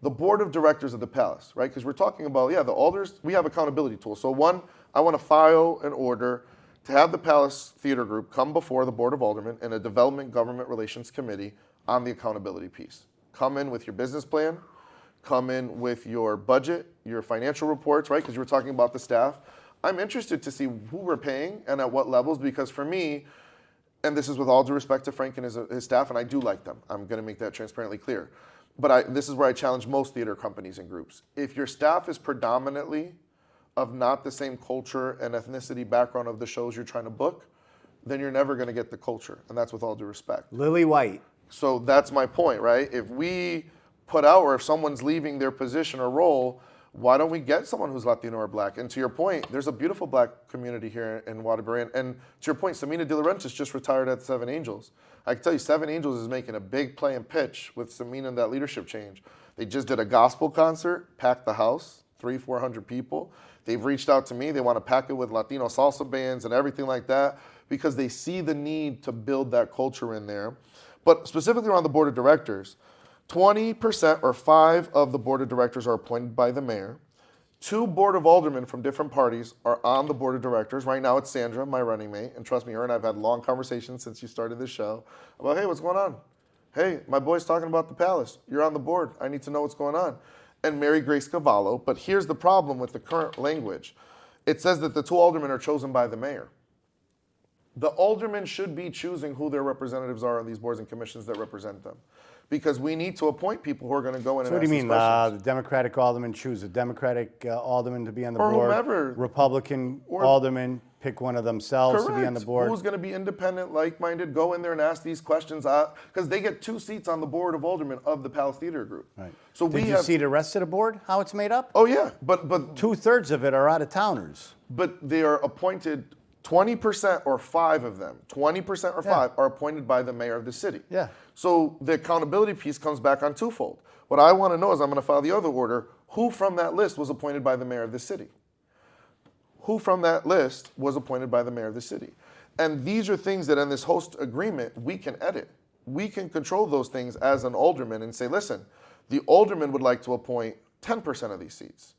The board of directors of the palace, right? Because we're talking about, the alders, we have accountability tools. So one, I want to file an order to have the Palace Theater Group come before the Board of Aldermen and a Development Government Relations Committee on the accountability piece. Come in with your business plan, come in with your budget, your financial reports, right? Because you were talking about the staff. I'm interested to see who we're paying and at what levels, because for me, and this is with all due respect to Frank and his staff, and I do like them. I'm going to make that transparently clear. But this is where I challenge most theater companies and groups. If your staff is predominantly of not the same culture and ethnicity background of the shows you're trying to book, then you're never going to get the culture. And that's with all due respect. Lily White. So that's my point, right? If we put out, or if someone's leaving their position or role, why don't we get someone who's Latino or Black? And to your point, there's a beautiful Black community here in Waterbury. And to your point, Samina De Laurentiis just retired at Seven Angels. I can tell you, Seven Angels is making a big play and pitch with Samina and that leadership change. They just did a gospel concert, packed the house, 300-400 people. They've reached out to me. They want to pack it with Latino salsa bands and everything like that, because they see the need to build that culture in there. But specifically around the board of directors, 20% or 5 of the board of directors are appointed by the mayor. 2 board of aldermen from different parties are on the board of directors. Right now it's Sandra, my running mate, and trust me, her and I've had long conversations since you started this show about, hey, what's going on? Hey, my boy's talking about the palace. You're on the board. I need to know what's going on. And Mary Grace Cavallo. But here's the problem with the current language. It says that the 2 aldermen are chosen by the mayor. The aldermen should be choosing who their representatives are on these boards and commissions that represent them, because we need to appoint people who are going to go in and So what do ask you these mean, questions. the Democratic alderman choose a Democratic alderman to be on the Or board? whomever. Republican alderman pick one of themselves to be on the board? Who's going to be independent, like-minded, go in there and ask these questions, because they get 2 seats on the board of aldermen of the Palace Theater Group. Right. So Did you see the rest of the board, how it's made up? Oh yeah, but 2/3 of it are out-of-towners. they are appointed. 20% or 5 of them, 20% or 5 are appointed by the mayor of the city. Yeah. So the accountability piece comes back on twofold. What I want to know is, I'm going to file the other order, Who from that list was appointed by the mayor of the city? Who from that list was appointed by the mayor of the city? And these are things that in this host agreement, we can edit. We can control those things as an alderman and say, listen, the alderman would like to appoint 10% of these seats.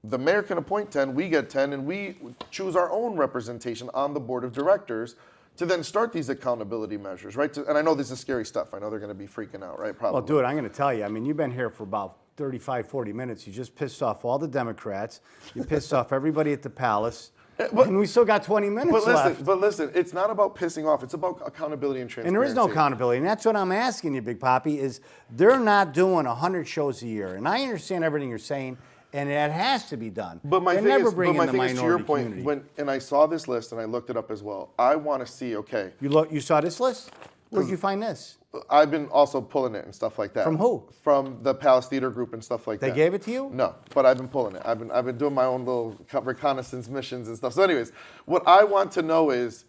The mayor can appoint 10, we get 10, and we choose our own representation on the board of directors to then start these accountability measures, right? And I know this is scary stuff. I know they're going to be freaking out, right? Probably. Well, dude, I'm going to tell you. I mean, you've been here for about 35, 40 minutes. You just pissed off all the Democrats. You pissed off everybody at the palace. And we still got 20 minutes left. But listen, it's not about pissing off. It's about accountability and transparency. And there is no accountability. And that's what I'm asking you, Big Papi, is they're not doing 100 shows a year. And I understand everything you're saying, and it has to be done. But my They're thing never is, bringing the to your minority point, community. and I saw this list and I looked it up as well. I want to see, okay, You saw this list? Where'd you find this? I've been also pulling it and stuff like that. From who? From the Palace Theater Group and stuff like that. They gave it to you? No, but I've been pulling it. I've been doing my own little reconnaissance missions and stuff. So anyways, what I want to know is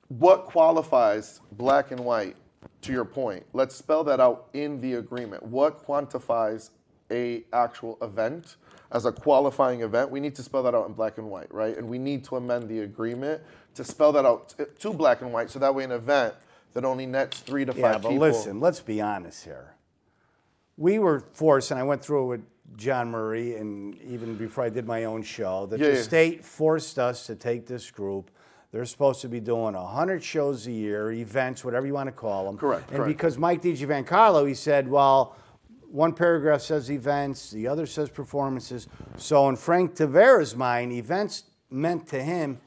what qualifies black and white, to your point. Let's spell that out in the agreement. What quantifies a actual event as a qualifying event? We need to spell that out in black and white, right? And we need to amend the agreement to spell that out to black and white so that way an event that only nets 3 to 5 Yeah, but people. listen, let's be honest here. We were forced, and I went through it with John Murray, and even before I did my own show, that the state forced us to take this group. They're supposed to be doing 100 shows a year, events, whatever you want to call them. Correct. And because Mike DiGiancarlo, he said, well, one paragraph says events, the other says performances. So in Frank Tavera's mind, events meant to him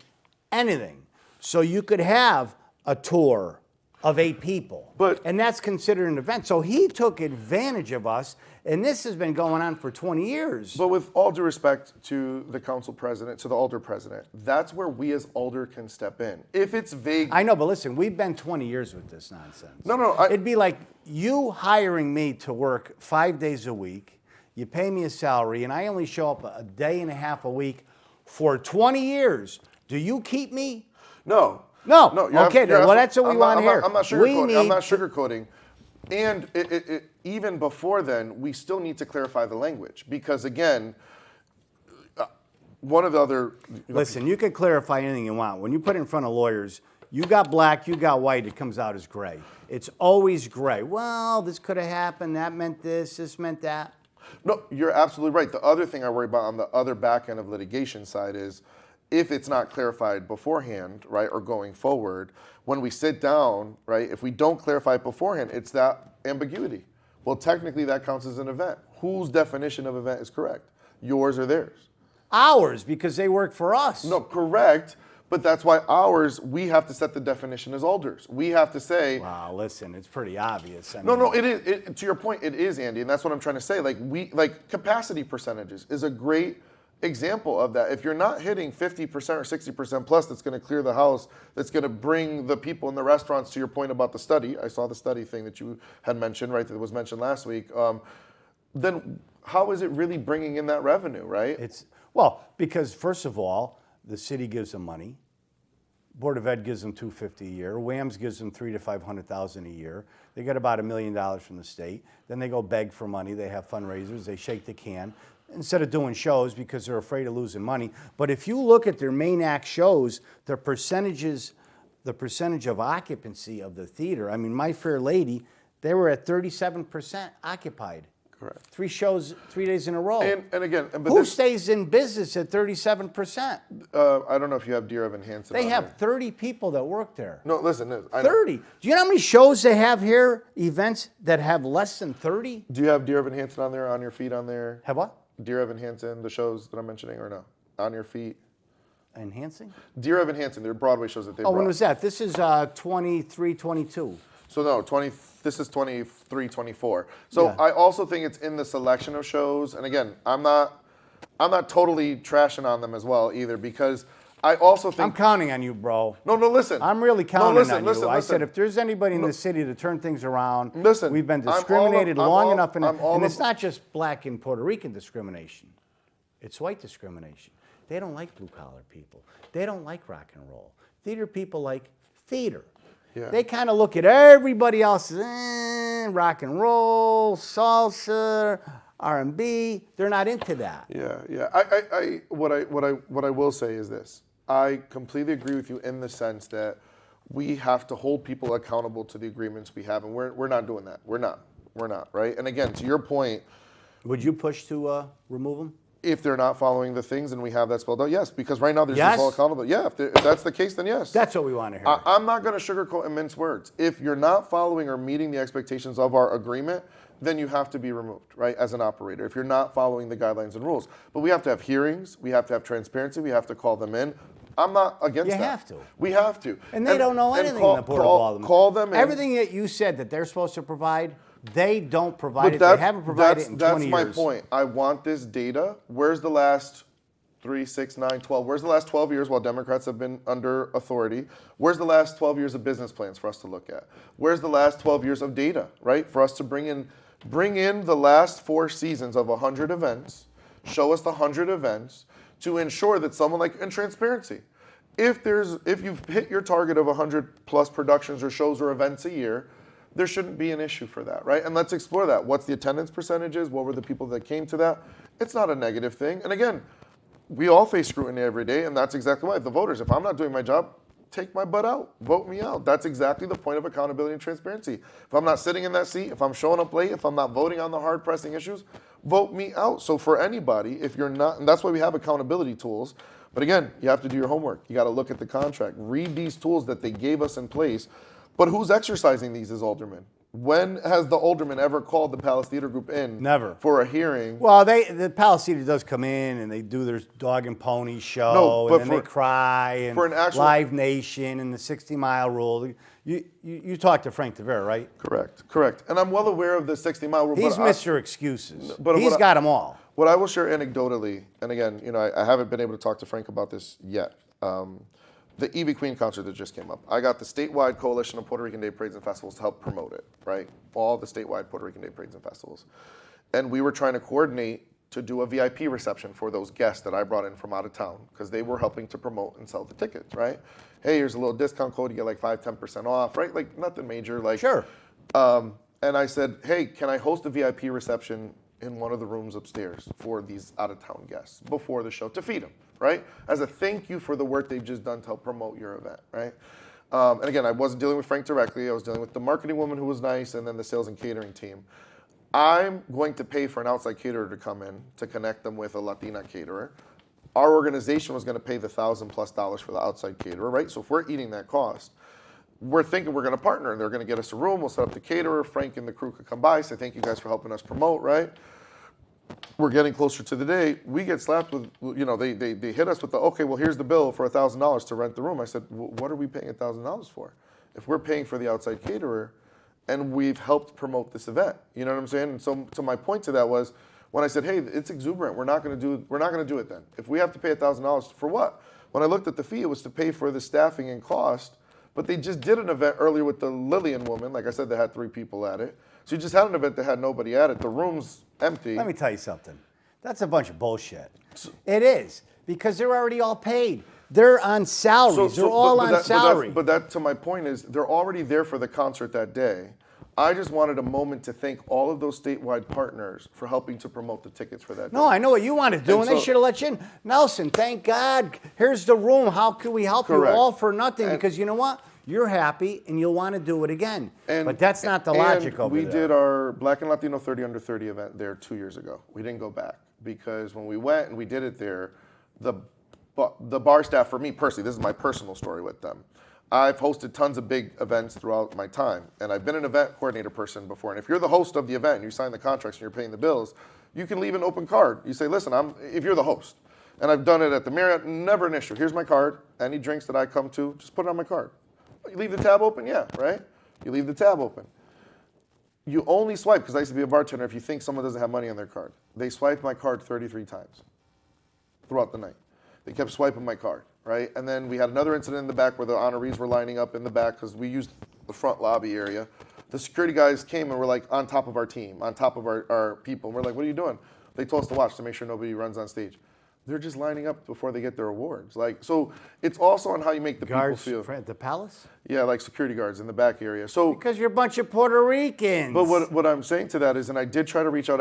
anything. So you could have a tour of 8 people. And that's considered an event. So he took advantage of us, and this has been going on for 20 years. But with all due respect to the council president, to the alder president, that's where we as alder can step in. If it's vague. I know, but listen, we've been 20 years with this nonsense. No. It'd be like you hiring me to work 5 days a week, you pay me a salary, and I only show up a day and a half a week for 20 years. Do you keep me? No. No. Okay, then. Well, that's what we want to hear. I'm not sugarcoating. And even before then, we still need to clarify the language because, again, one of the other. Listen, you can clarify anything you want. When you put it in front of lawyers, you got black, you got white, it comes out as gray. It's always gray. Well, this could have happened, that meant this meant that. No, you're absolutely right. The other thing I worry about on the other back end of litigation side is if it's not clarified beforehand, right, or going forward, when we sit down, right, if we don't clarify it beforehand, it's that ambiguity. Well, technically that counts as an event. Whose definition of event is correct? Yours or theirs? Ours, because they work for us. No, correct. But that's why ours, we have to set the definition as alders. We have to say. Wow, listen, it's pretty obvious. No, it is. To your point, it is, Andy, and that's what I'm trying to say. Like capacity percentages is a great example of that. If you're not hitting 50% or 60% plus, that's going to clear the house, that's going to bring the people in the restaurants, to your point about the study. I saw the study thing that you had mentioned, right, that was mentioned last week. Then how is it really bringing in that revenue, right? Well, because first of all, the city gives them money. Board of Ed gives them $250 a year. WAMS gives them $300,000 to $500,000 a year. They get about $1 million from the state. Then they go beg for money. They have fundraisers. They shake the can instead of doing shows because they're afraid of losing money. But if you look at their main act shows, the percentage of occupancy of the theater, I mean, My Fair Lady, they were at 37% occupied. Correct. 3 shows, 3 days in a row. And again, who stays in business at 37%? I don't know if you have Dear Evan Hansen. They have 30 people that work there. No, listen. 30. Do you know how many shows they have here, events that have less than 30? Do you have Dear Evan Hansen on there, on your feet on there? Have what? Dear Evan Hansen, the shows that I'm mentioning, or no? On your feet? Enhancing? Dear Evan Hansen, they're Broadway shows that they brought. When was that? This is 23, 22. So no, this is 23, 24. So yeah. I also think it's in the selection of shows. And again, I'm not totally trashing on them as well either, because I also think... I'm counting on you, bro. No, listen. I'm really counting on you. I said if there's anybody in the city to turn things around, we've been discriminated long enough. And it's not just black and Puerto Rican discrimination. It's white discrimination. They don't like blue-collar people. They don't like rock and roll. Theater people like theater. Yeah. They kind of look at everybody else as rock and roll, salsa, R&B. They're not into that. Yeah. What I will say is this. I completely agree with you in the sense that we have to hold people accountable to the agreements we have, and we're not doing that. We're not, right? And again, to your point, Would you push to remove them? if they're not following the things and we have that spelled out, yes, because right now there's Yes? no accountability. Yeah, if that's the case, then yes. That's what we want to hear. I'm not going to sugarcoat and mince words. If you're not following or meeting the expectations of our agreement, then you have to be removed, right, as an operator, if you're not following the guidelines and rules. But we have to have hearings. We have to have transparency. We have to call them in. I'm not against that. You have to. We have to. And they don't know anything in the Board of Aldermen. Call them in. Everything that you said that they're supposed to provide, they don't provide it. But They haven't provided it in 20 years. That's my point. I want this data. Where's the last 3, 6, 9, 12? Where's the last 12 years while Democrats have been under authority? Where's the last 12 years of business plans for us to look at? Where's the last 12 years of data, right, for us to bring in the last 4 seasons of 100 events, show us the 100 events to ensure that someone like, and transparency. If you've hit your target of 100 plus productions or shows or events a year, there shouldn't be an issue for that, right? And let's explore that. What's the attendance percentages? What were the people that came to that? It's not a negative thing. And again, we all face scrutiny every day, and that's exactly why. The voters, if I'm not doing my job, take my butt out. Vote me out. That's exactly the point of accountability and transparency. If I'm not sitting in that seat, if I'm showing up late, if I'm not voting on the hard pressing issues, vote me out. So for anybody, if you're not, and that's why we have accountability tools. But again, you have to do your homework. You got to look at the contract, read these tools that they gave us in place. But who's exercising these as aldermen? When has the alderman ever called the Palace Theater Group in? Never. For a hearing? Well, the Palace Theater does come in and they do their dog and pony show, No, but and then they cry, and for an actual- Live Nation and the 60-mile rule. You talked to Frank Tavera, right? Correct. And I'm well aware of the 60-mile rule. He's but Mr. Excuses. but He's what got them all. What I will share anecdotally, and again, I haven't been able to talk to Frank about this yet. The Evie Queen concert that just came up. I got the statewide coalition of Puerto Rican Day Parades and Festivals to help promote it, right? All the statewide Puerto Rican Day Parades and Festivals. And we were trying to coordinate to do a VIP reception for those guests that I brought in from out of town because they were helping to promote and sell the tickets, right? Hey, here's a little discount code. You get like 5-10% off, right? Like nothing major. Like Sure. And I said, hey, can I host a VIP reception in one of the rooms upstairs for these out-of-town guests before the show to feed them, right? As a thank you for the work they've just done to help promote your event, right? And again, I wasn't dealing with Frank directly. I was dealing with the marketing woman who was nice and then the sales and catering team. I'm going to pay for an outside caterer to come in to connect them with a Latina caterer. Our organization was going to pay the $1,000+ for the outside caterer, right? So if we're eating that cost, we're thinking we're going to partner and they're going to get us a room. We'll set up the caterer. Frank and the crew could come by, say thank you guys for helping us promote, right? We're getting closer to the day. We get slapped with, they hit us with the, okay, well, here's the bill for $1,000 to rent the room. I said, what are we paying $1,000 for? If we're paying for the outside caterer and we've helped promote this event, you know what I'm saying? And so my point to that was when I said, hey, it's exuberant. We're not going to do it then. If we have to pay $1,000 for what? When I looked at the fee, it was to pay for the staffing and cost. But they just did an event earlier with the Lillian woman. Like I said, they had 3 people at it. So you just had an event that had nobody at it. The room's empty. Let me tell you something. That's a bunch of bullshit. It is, because they're already all paid. They're on salaries. They're all on salary. But that, to my point is, they're already there for the concert that day. I just wanted a moment to thank all of those statewide partners for helping to promote the tickets for that day. No, I know what you want to do, and they should have let you in. Nelson, thank God. Here's the room. How can we help you? All for nothing, because you know what? You're happy, and you'll want to do it again. But that's not the logic over there. We did our Black and Latino 30 Under 30 event there 2 years ago. We didn't go back, because when we went and we did it there, the bar staff, for me personally, this is my personal story with them. I've hosted tons of big events throughout my time, and I've been an event coordinator person before. And if you're the host of the event, and you sign the contracts and you're paying the bills, you can leave an open card. You say, listen, if you're the host, and I've done it at the Marriott, never an issue. Here's my card. Any drinks that I come to, just put it on my card. You leave the tab open? Yeah, right? You leave the tab open. You only swipe, because I used to be a bartender, if you think someone doesn't have money on their card. They swiped my card 33 times throughout the night. They kept swiping my card, right? And then we had another incident in the back where the honorees were lining up in the back because we used the front lobby area. The security guys came and were like on top of our team, on top of our people. And we're like, what are you doing? They told us to watch to make sure nobody runs on stage. they're just lining up before they get their awards. Like, so it's also on how you make the Guards people feel. at the palace? Yeah, like security guards in the back area. So, Because you're a bunch of Puerto Ricans. but what I'm saying to that is, and I did try to reach out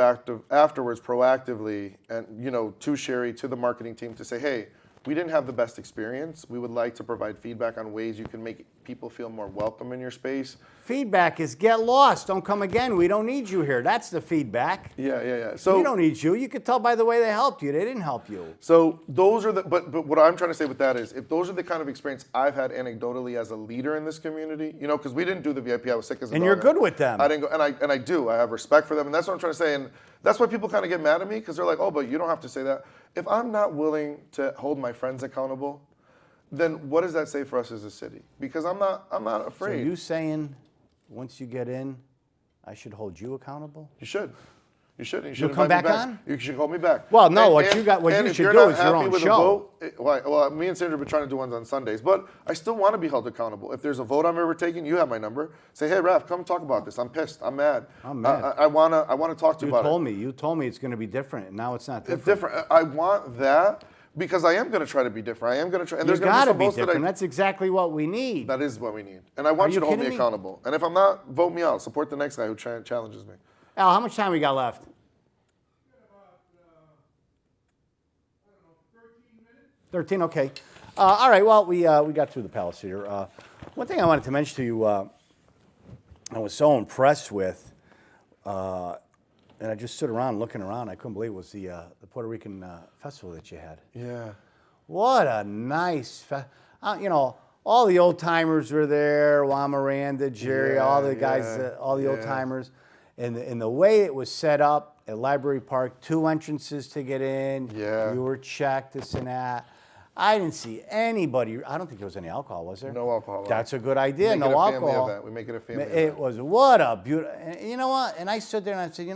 afterwards proactively, and to Sherry, to the marketing team, to say, hey, we didn't have the best experience. We would like to provide feedback on ways you can make people feel more welcome in your space. Feedback is get lost, don't come again. We don't need you here. That's the feedback. Yeah. So We don't need you. You could tell by the way they helped you. They didn't help you. So those are but what I'm trying to say with that is, if those are the kind of experience I've had anecdotally as a leader in this community, because we didn't do the VIP, I was sick as a And dog. you're good with them. I didn't go, and I do. I have respect for them, and that's what I'm trying to say. And that's why people kind of get mad at me, because they're like, oh, but you don't have to say that. If I'm not willing to hold my friends accountable, then what does that say for us as a city? Because I'm not So afraid. you saying once you get in, I should hold you accountable? You should. You should. You should You'll come invite me back on? You should call me back. Well, no, And- what and- you got- what and you if should you're do not is your happy own with a show. vote, well, me and Sandra have been trying to do ones on Sundays, but I still want to be held accountable. If there's a vote I'm ever taking, you have my number. Say, hey, Raf, come talk about this. I'm pissed. I'm mad. I'm mad. I want to talk to you about it. You told me it's going to be different, and now it's not different. It's different. I want that because I am going to try to be different. I am going to try. And There's there's going got to to be be some votes different. that That's exactly what we need. that is what we need. And I want Are you to hold me kidding me? accountable. And if I'm not, vote me out. Support the next guy who challenges me. Al, how much time we got left? 13, okay. All right, well, we got through the palace here. One thing I wanted to mention to you, I was so impressed with, and I just stood around looking around, I couldn't believe it was the Puerto Rican festival that you had. Yeah. What a nice, all the old timers were there, Juan Miranda, Jerry, all the guys, all the old timers. And the way it was set up at Library Park, 2 entrances to get in. Yeah. You were checked, this and that. I didn't see anybody. I don't think there was any alcohol, was there? No alcohol. That's a good idea. Make it No a family alcohol. event. We make it a family It event. was what a beautiful. You know what? And I stood there and I said,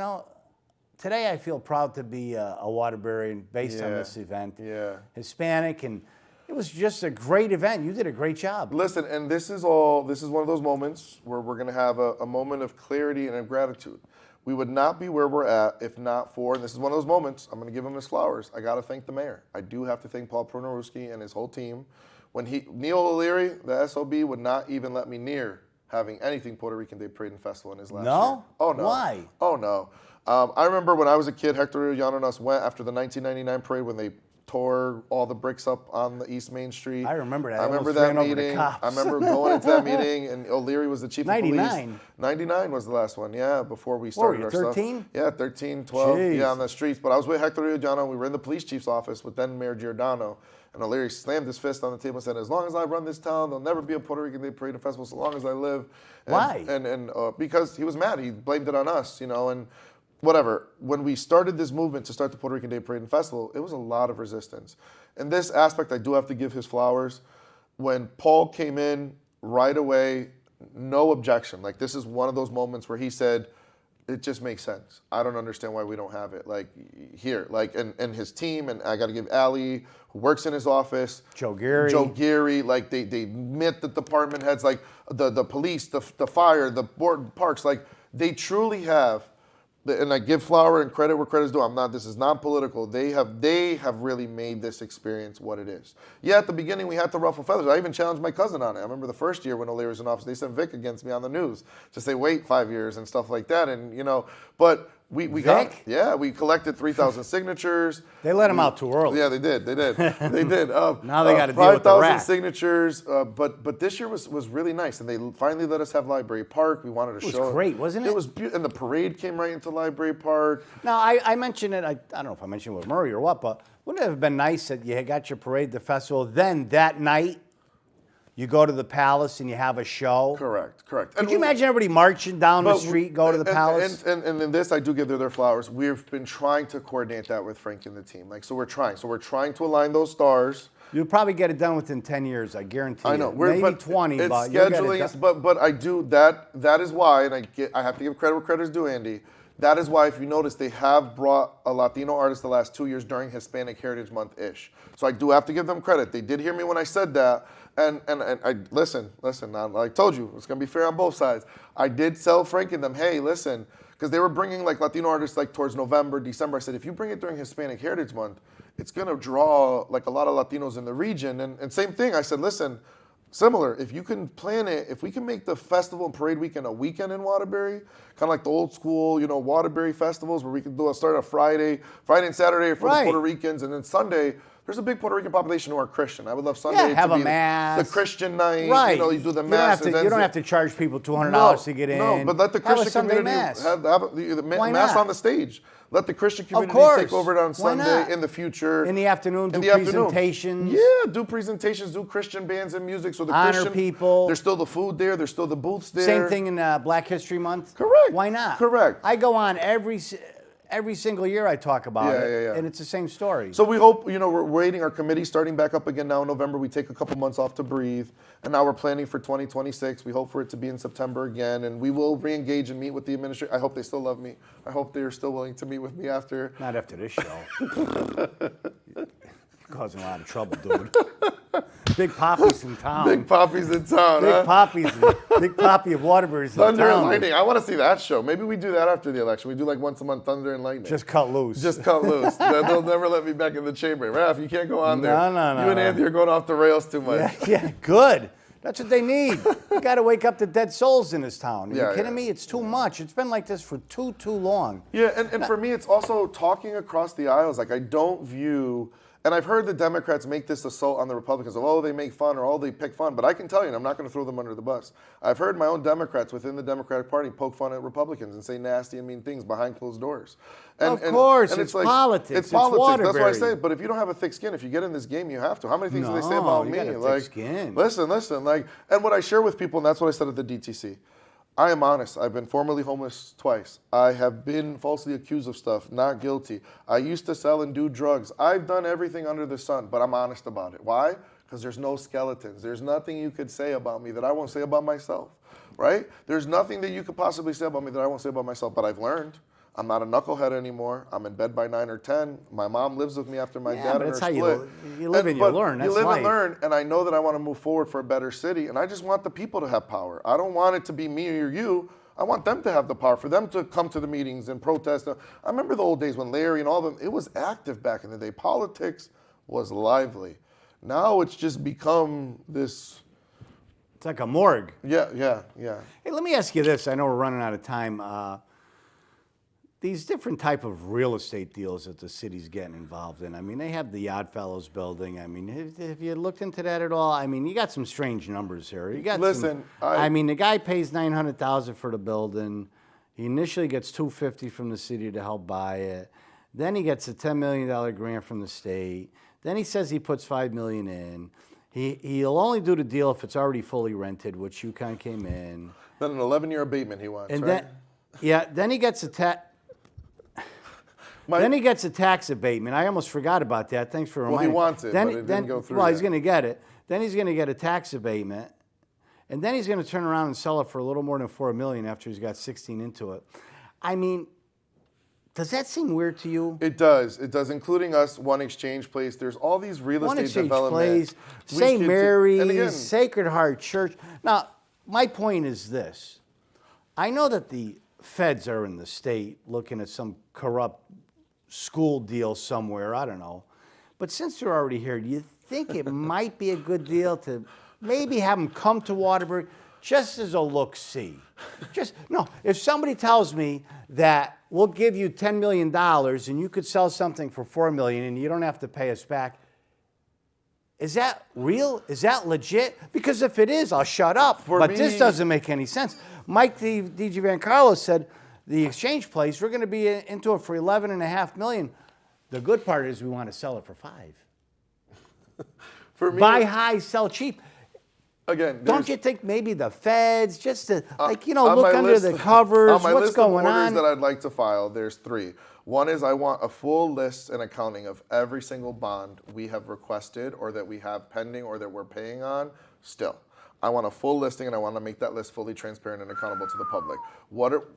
today I feel proud to be a Waterbury based on Yeah. this event. Yeah. Hispanic, and it was just a great event. You did a great job. Listen, and this is one of those moments where we're going to have a moment of clarity and of gratitude. We would not be where we're at if not for, and this is one of those moments, I'm going to give him his flowers. I got to thank the mayor. I do have to thank Paul Prunaruski and his whole team. When Neil O'Leary, the SOB, would not even let me near having anything Puerto Rican Day Parade and Festival in his last year. No? Oh, no. Why? Oh, no. I remember when I was a kid, Hector Arellano and us went after the 1999 parade when they tore all the bricks up on the East Main Street. I remember that. I I remember almost that ran over the meeting. cops. I remember going into that meeting, and O'Leary was the chief of police. 99? 99 was the last one, yeah, before we started you, our 13? stuff. Yeah, 13, 12, Jeez. yeah, on the streets. But I was with Hector Arellano. We were in the police chief's office with then Mayor Giordano. And O'Leary slammed his fist on the table and said, as long as I run this town, there'll never be a Puerto Rican Day Parade and Festival so long as I live. And, Why? And because he was mad. He blamed it on us, and whatever. When we started this movement to start the Puerto Rican Day Parade and Festival, it was a lot of resistance. In this aspect, I do have to give his flowers. When Paul came in right away, no objection. Like, this is one of those moments where he said, it just makes sense. I don't understand why we don't have it. Like, here, like, and his team, and I got to give Ali, who works in his office. Joe Geary. Like, they met the department heads, like, the police, the fire, the board parks, like, they truly have, and I give flower and credit where credit is due. This is not political. They have really made this experience what it is. Yeah, at the beginning we had to ruffle feathers. I even challenged my cousin on it. I remember the first year when O'Leary was in office, they sent Vic against me on the news to say wait 5 years and stuff like that. And but we Vic? we collected 3,000 signatures. They let him out too early. Yeah, they did. They did. Now they got to deal with the 5,000 rat. signatures. But this year was really nice, and they finally let us have Library Park. We wanted to show. It was great, wasn't it? It was beautiful, and the parade came right into Library Park. Now, I mentioned it, I don't know if I mentioned it with Murray or what, but wouldn't it have been nice that you had got your parade, the festival, then that night you go to the palace and you have a show? Correct. Could you imagine everybody marching down the street, go to the palace? And in this, I do give them their flowers. We've been trying to coordinate that with Frank and the team. So we're trying. So we're trying to align those stars. You'll probably get it done within 10 years, I guarantee you. I know. Maybe 20, it's but you'll get it scheduling. done. But I do that. That is why, and I have to give credit where credit is due, Andy. That is why, if you notice, they have brought a Latino artist the last 2 years during Hispanic Heritage Month-ish. So I do have to give them credit. They did hear me when I said that. And I listen. I told you, it's going to be fair on both sides. I did tell Frank and them, hey, listen, because they were bringing like Latino artists like towards November, December. I said, if you bring it during Hispanic Heritage Month, it's going to draw like a lot of Latinos in the region. And same thing, I said, listen, similar, if you can plan it, if we can make the festival and parade weekend a weekend in Waterbury, kind of like the old school, Waterbury festivals where we can start on Friday and Saturday for the Puerto Ricans, and then Sunday, there's a big Puerto Rican population who are Christian. I would love Sunday have to a be mass. the Christian night. Right. You do the mass. You don't have to charge people $200 to get in. No, but let the Christian community mass. have the mass on the stage. Let the Christian community take over it on Sunday in the future. In the afternoon, do presentations. Yeah, do presentations, do Christian bands and music. So the honor Christian people. There's still the food there. There's still the booths there. Same thing in Black History Month. Correct. Why not? Correct. I go on every single year I talk about it, and it's the same story. So we hope, we're waiting. Our committee's starting back up again now in November. We take a couple months off to breathe, and now we're planning for 2026. We hope for it to be in September again, and we will re-engage and meet with the administration. I hope they still love me. I hope they're still willing to meet with me after. Not after this show. Causing a lot of trouble, dude. Big Poppy's in town. Big Poppy's in town, Big Poppy of Waterbury's in town. Thunder and Lightning. I want to see that show. Maybe we do that after the election. We do like once a month, Thunder and Lightning. Just cut loose. They'll never let me back in the chamber. Raph, you can't go on there. No. You and Anthony are going off the rails too much. Yeah, good. That's what they need. You got to wake up the dead souls in this town. Are you kidding me? It's too much. It's been like this for too long. Yeah, and for me, it's also talking across the aisles. Like, I don't view... And I've heard the Democrats make this assault on the Republicans of, they make fun or, they pick fun. But I can tell you, and I'm not going to throw them under the bus. I've heard my own Democrats within the Democratic Party poke fun at Republicans and say nasty and mean things behind closed doors. Of course, it's like, politics. It's politics. Waterbury. That's why I say, but if you don't have a thick skin, if you get in this game, you have to. How many things do they say about me? Got a thick skin. Listen. And what I share with people, and that's what I said at the DTC. I am honest. I've been formerly homeless twice. I have been falsely accused of stuff, not guilty. I used to sell and do drugs. I've done everything under the sun, but I'm honest about it. Why? Because there's no skeletons. There's nothing you could say about me that I won't say about myself, right? There's nothing that you could possibly say about me that I won't say about myself, but I've learned. I'm not a knucklehead anymore. I'm in bed by 9 or 10. My mom lives with me after my dad and her split. You live and you learn. That's you live life. and learn, and I know that I want to move forward for a better city, and I just want the people to have power. I don't want it to be me or you. I want them to have the power, for them to come to the meetings and protest. I remember the old days when Larry and all of them, it was active back in the day. Politics was lively. Now it's just become this... It's like a morgue. Yeah. Hey, let me ask you this. I know we're running out of time. These different type of real estate deals that the city's getting involved in. I mean, they have the Oddfellows building. I mean, have you looked into that at all? I mean, you got some strange numbers here. You got the guy pays $900,000 for the building. He initially gets $250,000 from the city to help buy it. Then he gets a $10 million grant from the state. Then he says he puts $5 million in. He'll only do the deal if it's already fully rented, which you kind of came in. Then an 11-year abatement he wants, and right? Then he gets Then he gets a tax abatement. I almost forgot about that. Thanks for reminding me. Well, he wants it, but it didn't go through Well, yet. he's going to get it. Then he's going to get a tax abatement. And then he's going to turn around and sell it for a little more than $4 million after he's got 16 into it. I mean, does that seem weird to you? It does, including us, One Exchange Place. There's all these real estate development. One Exchange Place, St. Mary's, Sacred Heart Church. Now, my point is this. I know that the feds are in the state looking at some corrupt school deal somewhere, I don't know. But since they're already here, do you think it might be a good deal to maybe have them come to Waterbury just as a look-see? If somebody tells me that we'll give you $10 million and you could sell something for $4 million and you don't have to pay us back, is that real? Is that legit? Because if it is, I'll shut up. This doesn't make any sense. Mike D.G. Van Carlos said, the Exchange Place, we're going to be into it for $11.5 million. The good part is we want to sell it for $5 million. Buy high, sell cheap. Again, don't you think maybe the feds, just to look under the covers, on my what's list going of orders on? That I'd like to file, there's 3. One is I want a full list and accounting of every single bond we have requested or that we have pending or that we're paying on still. I want a full listing, and I want to make that list fully transparent and accountable to the public.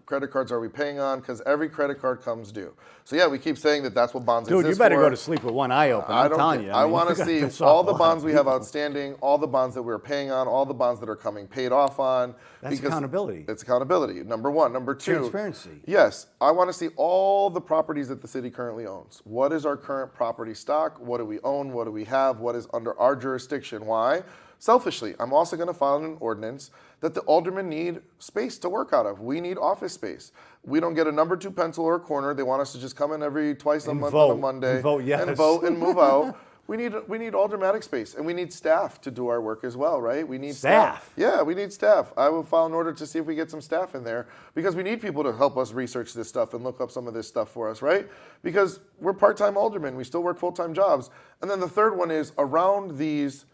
Credit cards are we paying on? Because every credit card comes due. So yeah, we keep saying that that's what bonds exist for. Dude, you better go to sleep with one eye open. I'm telling you. I mean, want you to gotta see piss all off the a lot bonds of we have people. outstanding, all the bonds that we're paying on, all the bonds that are coming paid off on. That's accountability. It's accountability, number one. Number two, Transparency. Yes, I want to see all the properties that the city currently owns. What is our current property stock? What do we own? What do we have? What is under our jurisdiction? Why? Selfishly, I'm also going to file an ordinance that the aldermen need space to work out of. We need office space. We don't get a number 2 pencil or a corner. They want us to just come in every twice a month on a Monday and vote, yes. and vote and move out. We need aldermanic space, and we need staff to do our work as well, right? We need Staff? Yeah, we need staff. I will file an order to see if we get some staff in there, because we need people to help us research this stuff and look up some of this stuff for us, right? Because we're part-time aldermen. We still work full-time jobs. And then the third one is around these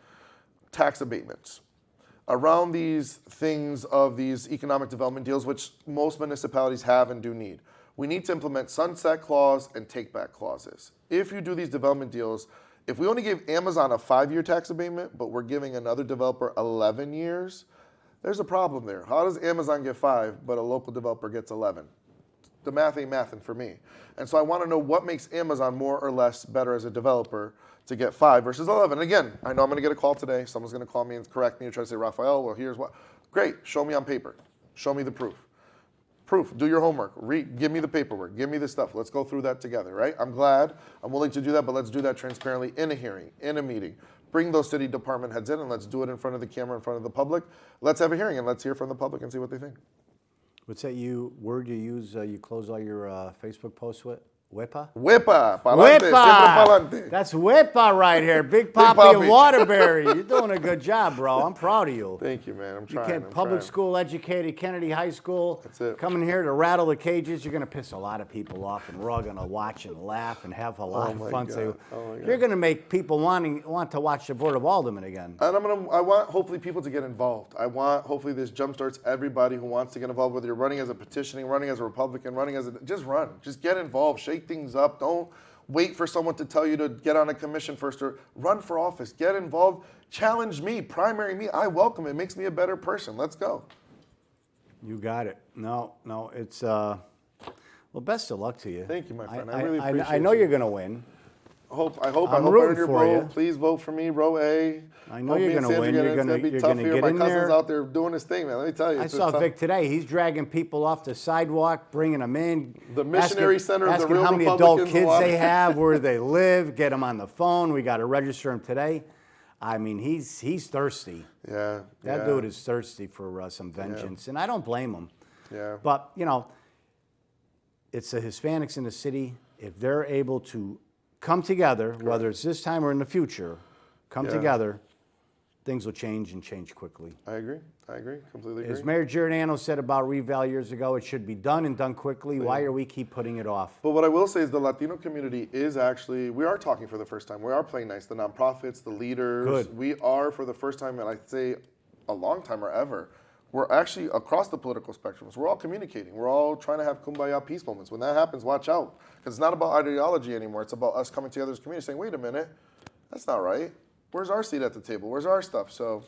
tax abatements, around these things of these economic development deals, which most municipalities have and do need. We need to implement sunset clause and take-back clauses. If you do these development deals, if we only gave Amazon a 5-year tax abatement, but we're giving another developer 11 years, there's a problem there. How does Amazon get 5, but a local developer gets 11? The math ain't mathin' for me. And so I want to know what makes Amazon more or less better as a developer to get 5 versus 11. And again, I know I'm going to get a call today. Someone's going to call me and correct me and try to say, Rafael, well, here's what. Great. Show me on paper. Show me the proof. Do your homework. Give me the paperwork. Give me the stuff. Let's go through that together, right? I'm glad. I'm willing to do that, but let's do that transparently in a hearing, in a meeting. Bring those city department heads in, and let's do it in front of the camera, in front of the public. Let's have a hearing, and let's hear from the public and see what they think. What's that word you use? You close all your Facebook posts with? Whippa? Whippa. Pa'lante. Siempre pa'lante. That's Whippa right here. Big Poppy of Waterbury. You're doing a good job, bro. I'm proud of you. Thank you, man. I'm You trying. get public school educated, Kennedy High School. That's it. Coming here to rattle the cages. You're going to piss a lot of people off, and we're all going to watch and laugh and have a lot of fun. God. So Oh my God. you're going to make people want to watch the Board of Aldermen again. And I want hopefully people to get involved. I want hopefully this jumpstarts everybody who wants to get involved, whether you're running as a petitioning, running as a Republican, just run. Just get involved. Shake things up. Don't wait for someone to tell you to get on a commission first, or run for office. Get involved. Challenge me. Primary me. I welcome it. It makes me a better person. Let's go. You got it. No, it's well, best of luck to you. Thank you, my friend. I really appreciate I know you. you're going to win. I hope I I'm earn rooting your for vote. you. Please vote for me, row A. I know Hope you're me and gonna Sandra win. get in. You're It's gonna- be you're tough gonna here. get My in cousin's there. out there doing his thing, man. Let me tell you. I it's saw tough. Vic today. He's dragging people off the sidewalk, bringing them in. The missionary center of the asking real how many adult Republicans kids want- they have, where they live, get them on the phone. We got to register them today. I mean, he's thirsty. Yeah. That dude is thirsty for some vengeance, and I don't blame him. Yeah. But, it's the Hispanics in the city. If they're able to come together, whether it's this time or in the future, come together, things will change and change quickly. I agree. Completely agree. As Mayor Giordano said about Reval years ago, it should be done and done quickly. Why are we keep putting it off? But what I will say is the Latino community is actually, we are talking for the first time. We are playing nice. The nonprofits, the leaders. Good. We are for the first time, and I'd say a long time or ever, we're actually across the political spectrums. We're all communicating. We're all trying to have kumbaya peace moments. When that happens, watch out. Because it's not about ideology anymore. It's about us coming together as a community saying, wait a minute, that's not right. Where's our seat at the table? Where's our stuff? So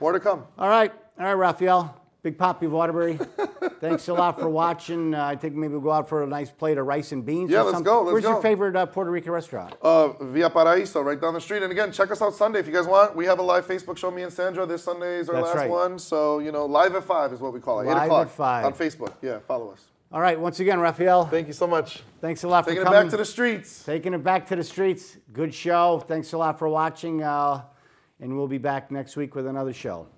more to come. All right, Rafael. Big Poppy of Waterbury. Thanks a lot for watching. I think maybe we'll go out for a nice plate of rice and beans. Yeah, or let's something. go. Where's your favorite Puerto Rican restaurant? Via Paraíso, right down the street. And again, check us out Sunday if you guys want. We have a live Facebook show, me and Sandra. This Sunday is our That's last right. one. So, live at 5 is what we call it. 8 Live o'clock at 5. on Facebook. Yeah, follow us. All right, once again, Rafael. Thank you so much. Thanks a lot Taking for it coming. back to the streets. Taking it back to the streets. Good show. Thanks a lot for watching. And we'll be back next week with another show.